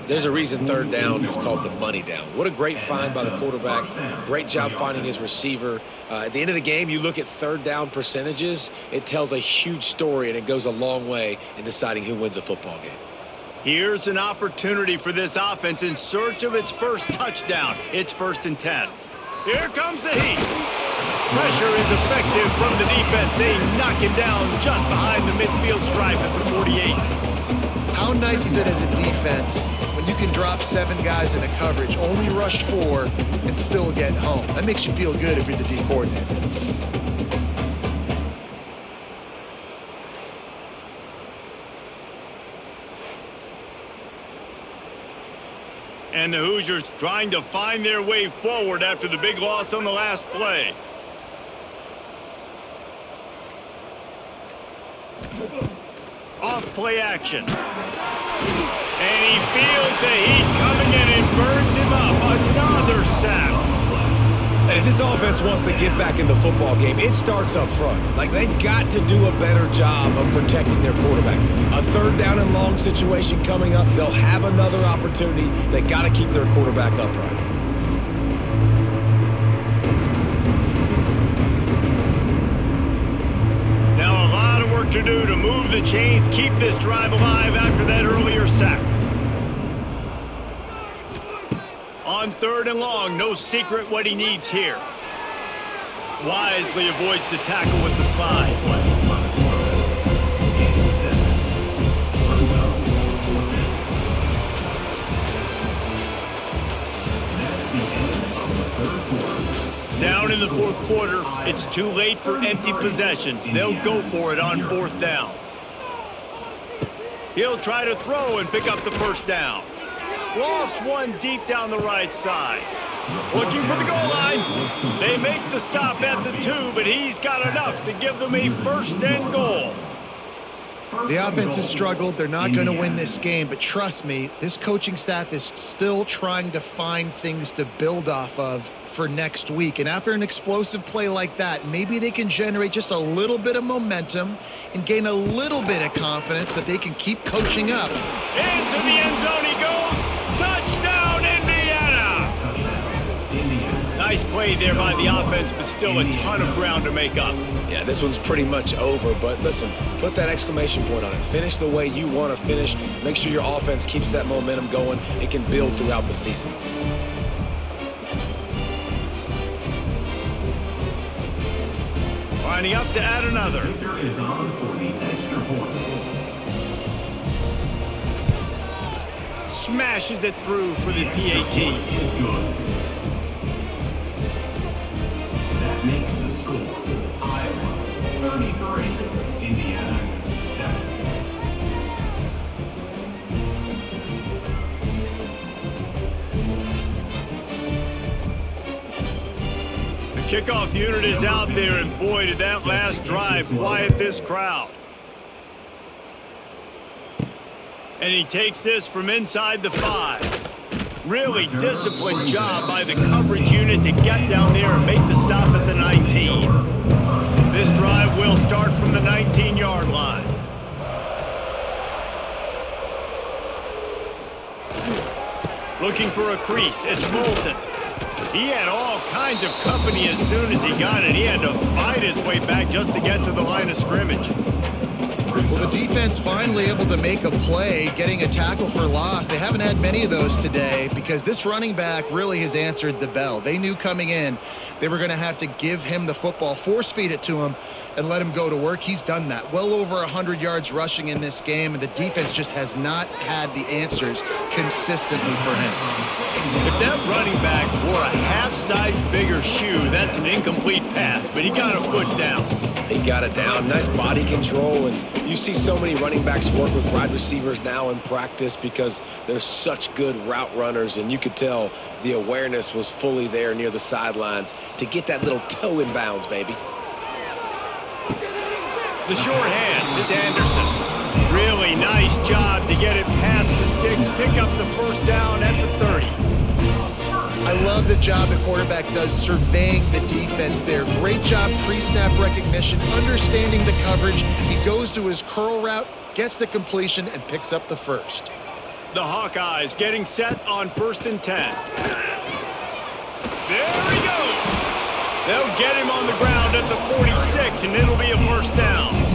There's a reason 3rd down is called the money down. What a great find by the quarterback. Great job finding his receiver. At the end of the game, you look at 3rd down percentages. It tells a huge story, and it goes a long way in deciding who wins a football game. Here's an opportunity for this offense in search of its first touchdown. It's 1st and 10. Here comes the heat. Pressure is effective from the defense. They knock him down just behind the midfield stripe at the 48. How nice is it as a defense when you can drop 7 guys in a coverage, only rush 4, and still get home? That makes you feel good if you're the D coordinator. And the Hoosiers trying to find their way forward after the big loss on the last play. Off play action. And he feels the heat coming in and burns him up. Another sack. And if this offense wants to get back in the football game, it starts up front. Like, they've got to do a better job of protecting their quarterback. A 3rd down and long situation coming up. They'll have another opportunity. They got to keep their quarterback upright. Now a lot of work to do to move the chains, keep this drive alive after that earlier sack. On 3rd and long, no secret what he needs here. Wisely avoids the tackle with the slide. Down in the 4th quarter, it's too late for empty possessions. They'll go for it on 4th down. He'll try to throw and pick up the 1st down. Lofts one deep down the right side. Looking for the goal line. They make the stop at the 2, but he's got enough to give them a 1st and goal. The offense has struggled. They're not going to win this game, but trust me, this coaching staff is still trying to find things to build off of for next week. And after an explosive play like that, maybe they can generate just a little bit of momentum and gain a little bit of confidence that they can keep coaching up. Into the end zone he goes. Touchdown, Indiana! Nice play there by the offense, but still a ton of ground to make up. Yeah, this one's pretty much over, but listen, put that exclamation point on it. Finish the way you want to finish. Make sure your offense keeps that momentum going. It can build throughout the season. Lining up to add another. Kicker is on for the extra point. Smashes it through for the PAT. Is good. That makes the score Iowa 33, Indiana 7. The kickoff unit is out there, and boy, did that last drive quiet this crowd. And he takes this from inside the 5. Really disciplined job by the coverage unit to get down there and make the stop at the 19. This drive will start from the 19-yard line. Looking for a crease. It's Moulton. He had all kinds of company as soon as he got it. He had to fight his way back just to get to the line of scrimmage. Well, the defense finally able to make a play, getting a tackle for loss. They haven't had many of those today because this running back really has answered the bell. They knew coming in they were going to have to give him the football, force-feed it to him, and let him go to work. He's done that. Well over 100 yards rushing in this game, and the defense just has not had the answers consistently for him. If that running back wore a half-size bigger shoe, that's an incomplete pass, but he got a foot down. He got it down. Nice body control, and you see so many running backs work with wide receivers now in practice because they're such good route runners, and you could tell the awareness was fully there near the sidelines to get that little toe in bounds, baby. The short hands, it's Anderson. Really nice job to get it past the sticks, pick up the first down at the 30. I love the job the quarterback does surveying the defense there. Great job pre-snap recognition, understanding the coverage. He goes to his curl route, gets the completion, and picks up the first. The Hawkeyes getting set on 1st and 10. There he goes. They'll get him on the ground at the 46, and it'll be a first down.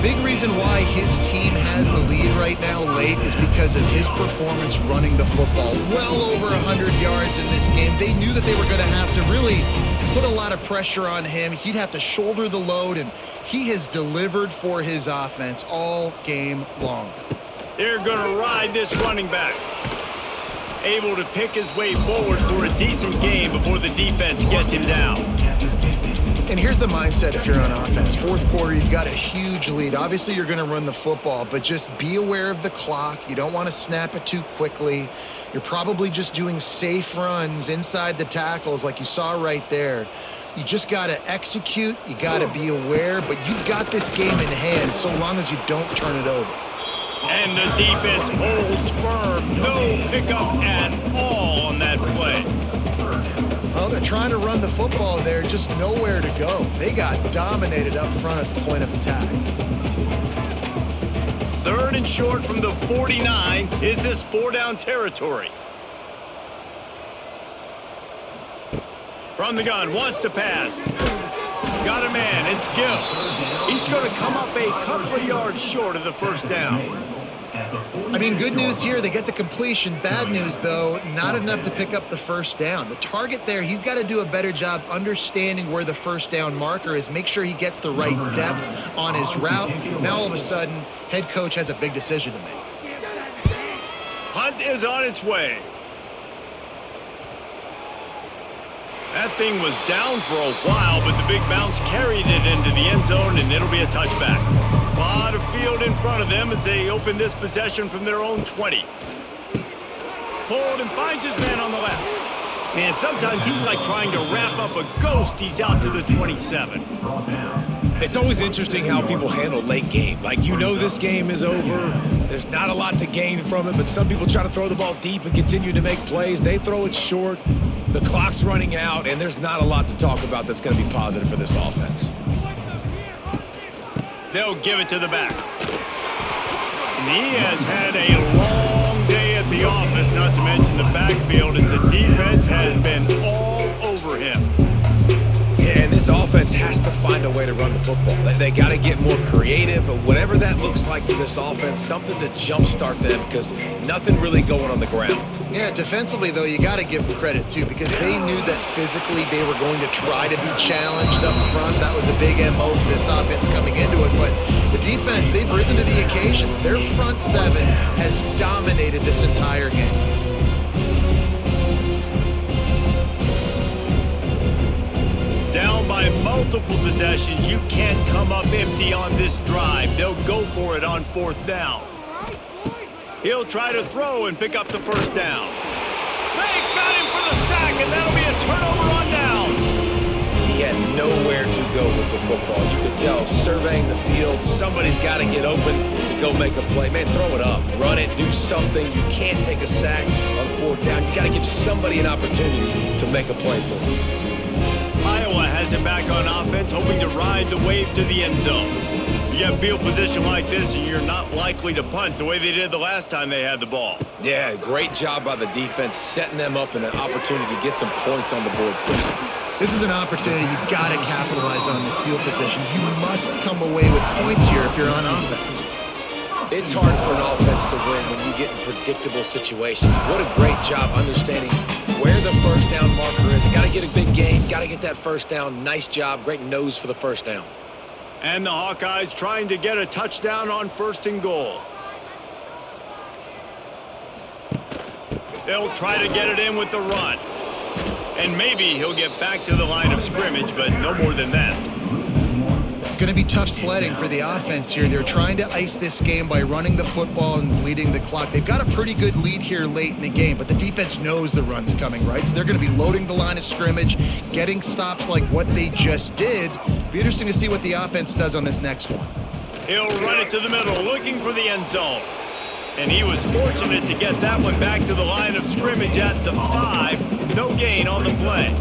Big reason why his team has the lead right now late is because of his performance running the football. Well over 100 yards in this game. They knew that they were going to have to really put a lot of pressure on him. He'd have to shoulder the load, and he has delivered for his offense all game long. They're going to ride this running back. Able to pick his way forward for a decent game before the defense gets him down. And here's the mindset if you're on offense. Fourth quarter, you've got a huge lead. Obviously, you're going to run the football, but just be aware of the clock. You don't want to snap it too quickly. You're probably just doing safe runs inside the tackles like you saw right there. You just got to execute. You got to be aware, but you've got this game in hand so long as you don't turn it over. And the defense holds firm. No pickup at all on that play. Well, they're trying to run the football there, just nowhere to go. They got dominated up front at the point of attack. 3rd and short from the 49. Is this 4-down territory? From the gun, wants to pass. Got a man, it's Gill. He's going to come up a couple of yards short of the first down. I mean, good news here, they get the completion. Bad news, though, not enough to pick up the first down. The target there, he's got to do a better job understanding where the first down marker is, make sure he gets the right depth on his route. Now, all of a sudden, head coach has a big decision to make. Hunt is on its way. That thing was down for a while, but the big bounce carried it into the end zone, and it'll be a touchback. A lot of field in front of them as they open this possession from their own 20. Pulled and finds his man on the left. Man, sometimes he's like trying to wrap up a ghost. He's out to the 27. It's always interesting how people handle late game. Like, you know this game is over. There's not a lot to gain from it, but some people try to throw the ball deep and continue to make plays. They throw it short. The clock's running out, and there's not a lot to talk about that's going to be positive for this offense. They'll give it to the back. And he has had a long day at the office, not to mention the backfield, as the defense has been all a way to run the football. They got to get more creative, or whatever that looks like for this offense, something to jumpstart them because nothing really going on the ground. Yeah, defensively, though, you got to give them credit, too, because they knew that physically they were going to try to be challenged up front. That was a big MO for this offense coming into it. But the defense, they've risen to the occasion. Their front seven has dominated this entire game. Down by multiple possessions, you can't come up empty on this drive. They'll go for it on 4th down. He'll try to throw and pick up the 1st down. They got him for the sack, and that'll be a turnover on downs. He had nowhere to go with the football. You could tell surveying the field, somebody's got to get open to go make a play. Man, throw it up, run it, do something. You can't take a sack on 4th down. You got to give somebody an opportunity to make a play for him. Iowa has it back on offense, hoping to ride the wave to the end zone. You have field position like this, and you're not likely to punt the way they did the last time they had the ball. Yeah, great job by the defense, setting them up in an opportunity to get some points on the board quickly. This is an opportunity you got to capitalize on this field position. You must come away with points here if you're on offense. It's hard for an offense to win when you get in predictable situations. What a great job understanding where the 1st down marker is. You got to get a big gain, got to get that 1st down. Nice job, great nose for the 1st down. And the Hawkeyes trying to get a touchdown on 1st and goal. They'll try to get it in with the run. And maybe he'll get back to the line of scrimmage, but no more than that. It's going to be tough sledding for the offense here. They're trying to ice this game by running the football and bleeding the clock. They've got a pretty good lead here late in the game, but the defense knows the run's coming, right? So they're going to be loading the line of scrimmage, getting stops like what they just did. Be interesting to see what the offense does on this next one. He'll run it to the middle, looking for the end zone. And he was fortunate to get that one back to the line of scrimmage at the 5. No gain on the play.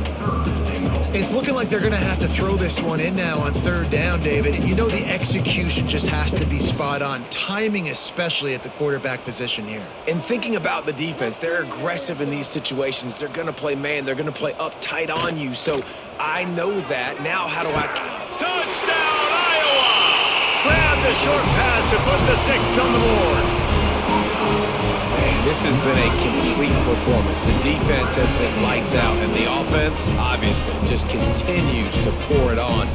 It's looking like they're going to have to throw this one in now on 3rd down, David. And you know the execution just has to be spot on. Timing especially at the quarterback position here. And thinking about the defense, they're aggressive in these situations. They're going to play man. They're going to play up tight on you. So I know that. Now how do I... Touchdown, Iowa! Grab the short pass to put the 6 on the board. Man, this has been a complete performance. The defense has been lights out, and the offense, obviously, just continues to pour it on.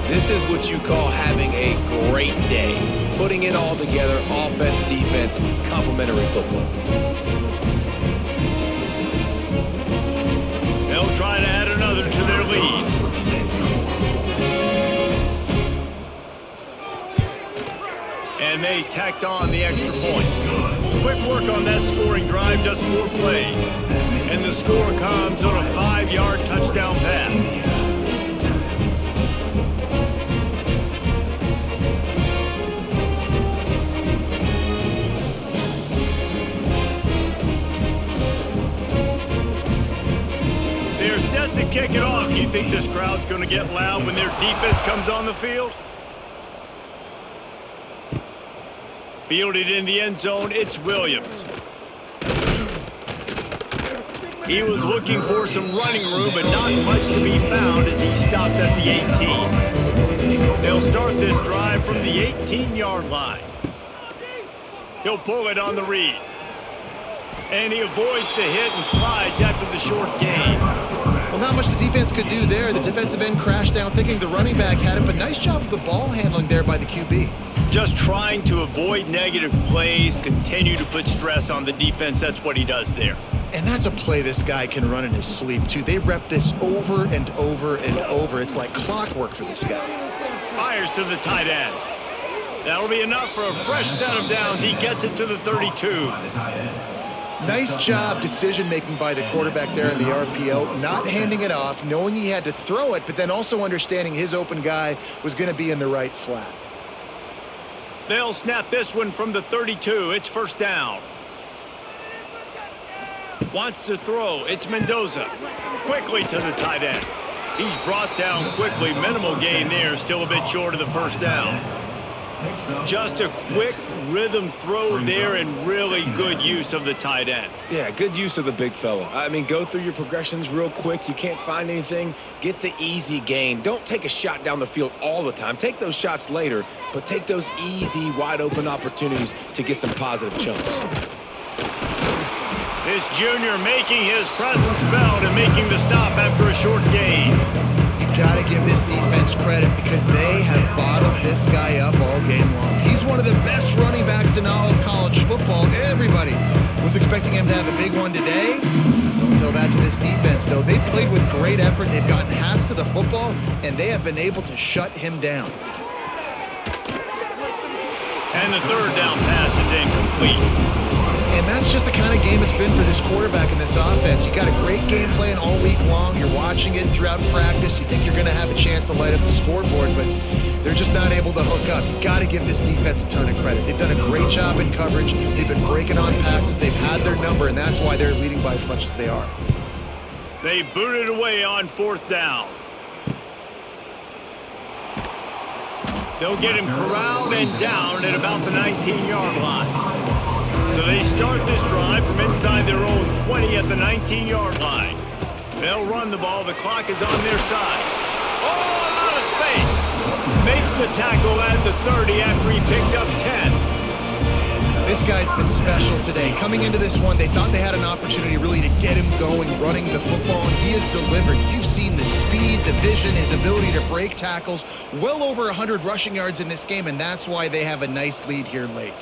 This is what you call having a great day. Putting it all together, offense, defense, complementary football. They'll try to add another to their lead. And they tacked on the extra point. Quick work on that scoring drive, just 4 plays. And the score comes on a 5-yard touchdown pass. They're set to kick it off. You think this crowd's going to get loud when their defense comes on the field? Fielded in the end zone, it's Williams. He was looking for some running room, but not much to be found as he stopped at the 18. They'll start this drive from the 18-yard line. He'll pull it on the read. And he avoids the hit and slides after the short gain. Well, not much the defense could do there. The defensive end crashed down thinking the running back had it, but nice job of the ball handling there by the QB. Just trying to avoid negative plays, continue to put stress on the defense. That's what he does there. And that's a play this guy can run in his sleep, too. They rep this over and over and over. It's like clockwork for this guy. Fires to the tight end. That'll be enough for a fresh set of downs. He gets it to the 32. Nice job decision-making by the quarterback there in the RPO, not handing it off, knowing he had to throw it, but then also understanding his open guy was going to be in the right flat. They'll snap this one from the 32. It's 1st down. Wants to throw. It's Mendoza. Quickly to the tight end. He's brought down quickly. Minimal gain there. Still a bit short of the 1st down. picks up. Just a quick rhythm throw there and really good use of the tight end. Yeah, good use of the big fella. I mean, go through your progressions real quick. You can't find anything. Get the easy gain. Don't take a shot down the field all the time. Take those shots later, but take those easy, wide-open opportunities to get some positive chunks. This junior making his presence felt and making the stop after a short gain. Got to give this defense credit because they have bottled this guy up all game long. He's one of the best running backs in all of college football. Everybody was expecting him to have a big one today. Don't tell that to this defense, though. They've played with great effort. They've gotten hats to the football, and they have been able to shut him down. And the third down pass is incomplete. And that's just the kind of game it's been for this quarterback in this offense. You got a great game plan all week long. You're watching it throughout practice. You think you're going to have a chance to light up the scoreboard, but they're just not able to hook up. You got to give this defense a ton of credit. They've done a great job in coverage. They've been breaking on passes. They've had their number, and that's why they're leading by as much as they are. They booted away on fourth down. They'll get him corralled and down at about the 19-yard line. So they start this drive from inside their own 20 at the 19-yard line. They'll run the ball. The clock is on their side. Oh, a lot of space. Makes the tackle at the 30 after he picked up 10. This guy's been special today. Coming into this one, they thought they had an opportunity really to get him going, running the football, and he has delivered. You've seen the speed, the vision, his ability to break tackles. Well over 100 rushing yards in this game, and that's why they have a nice lead here late.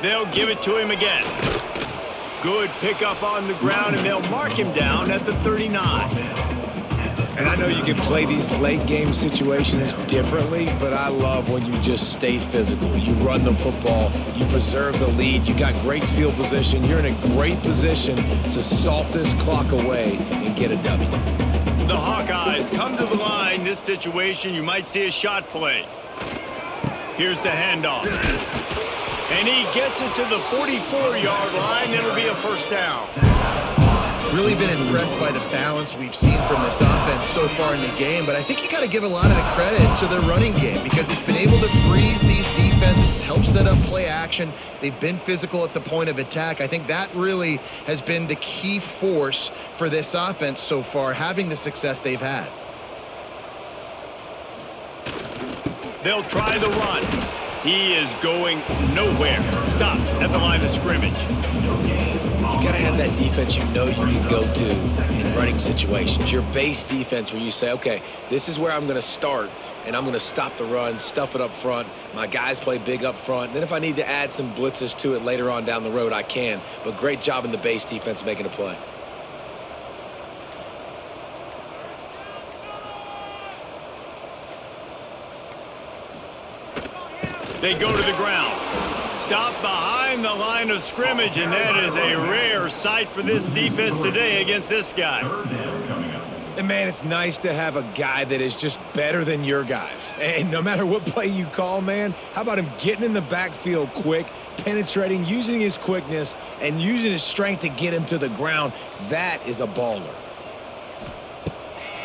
They'll give it to him again. Good pickup on the ground, and they'll mark him down at the 39. And I know you can play these late game situations differently, but I love when you just stay physical. You run the football, you preserve the lead, you got great field position, you're in a great position to salt this clock away and get a W. The Hawkeyes come to the line. This situation, you might see a shot play. Here's the handoff. And he gets it to the 44-yard line. It'll be a first down. Really been impressed by the balance we've seen from this offense so far in the game, but I think you got to give a lot of the credit to the running game because it's been able to freeze these defenses, help set up play action. They've been physical at the point of attack. I think that really has been the key force for this offense so far, having the success they've had. They'll try the run. He is going nowhere. Stopped at the line of scrimmage. You got to have that defense you know you can go to in running situations. Your base defense where you say, okay, this is where I'm going to start, and I'm going to stop the run, stuff it up front. My guys play big up front. Then if I need to add some blitzes to it later on down the road, I can. But great job in the base defense making a play. They go to the ground. Stop behind the line of scrimmage, and that is a rare sight for this defense today against this guy. And, man, it's nice to have a guy that is just better than your guys. And no matter what play you call, man, how about him getting in the backfield quick, penetrating, using his quickness, and using his strength to get him to the ground? That is a baller.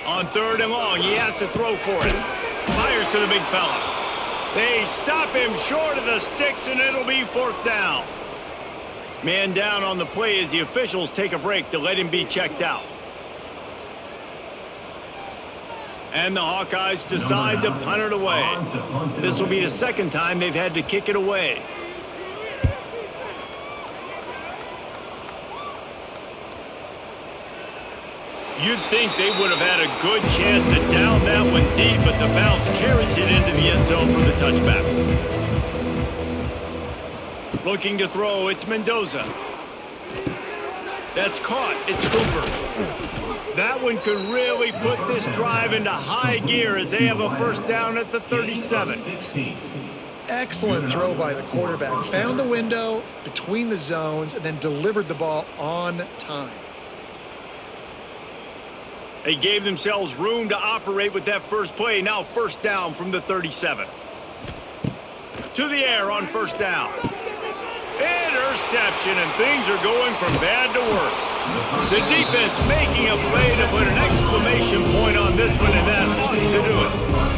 On third and long, he has to throw for it. Fires to the big fella. They stop him short of the sticks, and it'll be fourth down. Man down on the play as the officials take a break to let him be checked out. And the Hawkeyes decide to punt it away. This will be the second time they've had to kick it away. You'd think they would have had a good chance to down that one deep, but the bounce carries it into the end zone for the touchback. Looking to throw, it's Mendoza. That's caught, it's Cooper. That one could really put this drive into high gear as they have a first down at the 37. Excellent throw by the quarterback. Found the window between the zones and then delivered the ball on time. They gave themselves room to operate with that first play. Now first down from the 37. To the air on first down. Interception, and things are going from bad to worse. The defense making a play to put an exclamation point on this one, and that ought to do it.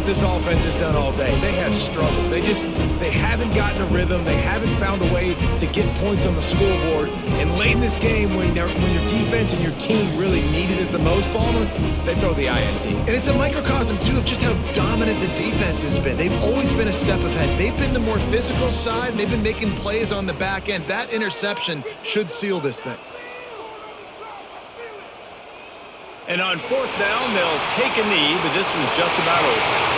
what this offense has done all day. They have struggled. They haven't gotten a rhythm. They haven't found a way to get points on the scoreboard. And late in this game, when your defense and your team really needed it the most, Palmer, they throw the INT. And it's a microcosm, too, of just how dominant the defense has been. They've always been a step ahead. They've been the more physical side, and they've been making plays on the back end. That interception should seal this thing. And on 4th down, they'll take a knee, but this was just about over.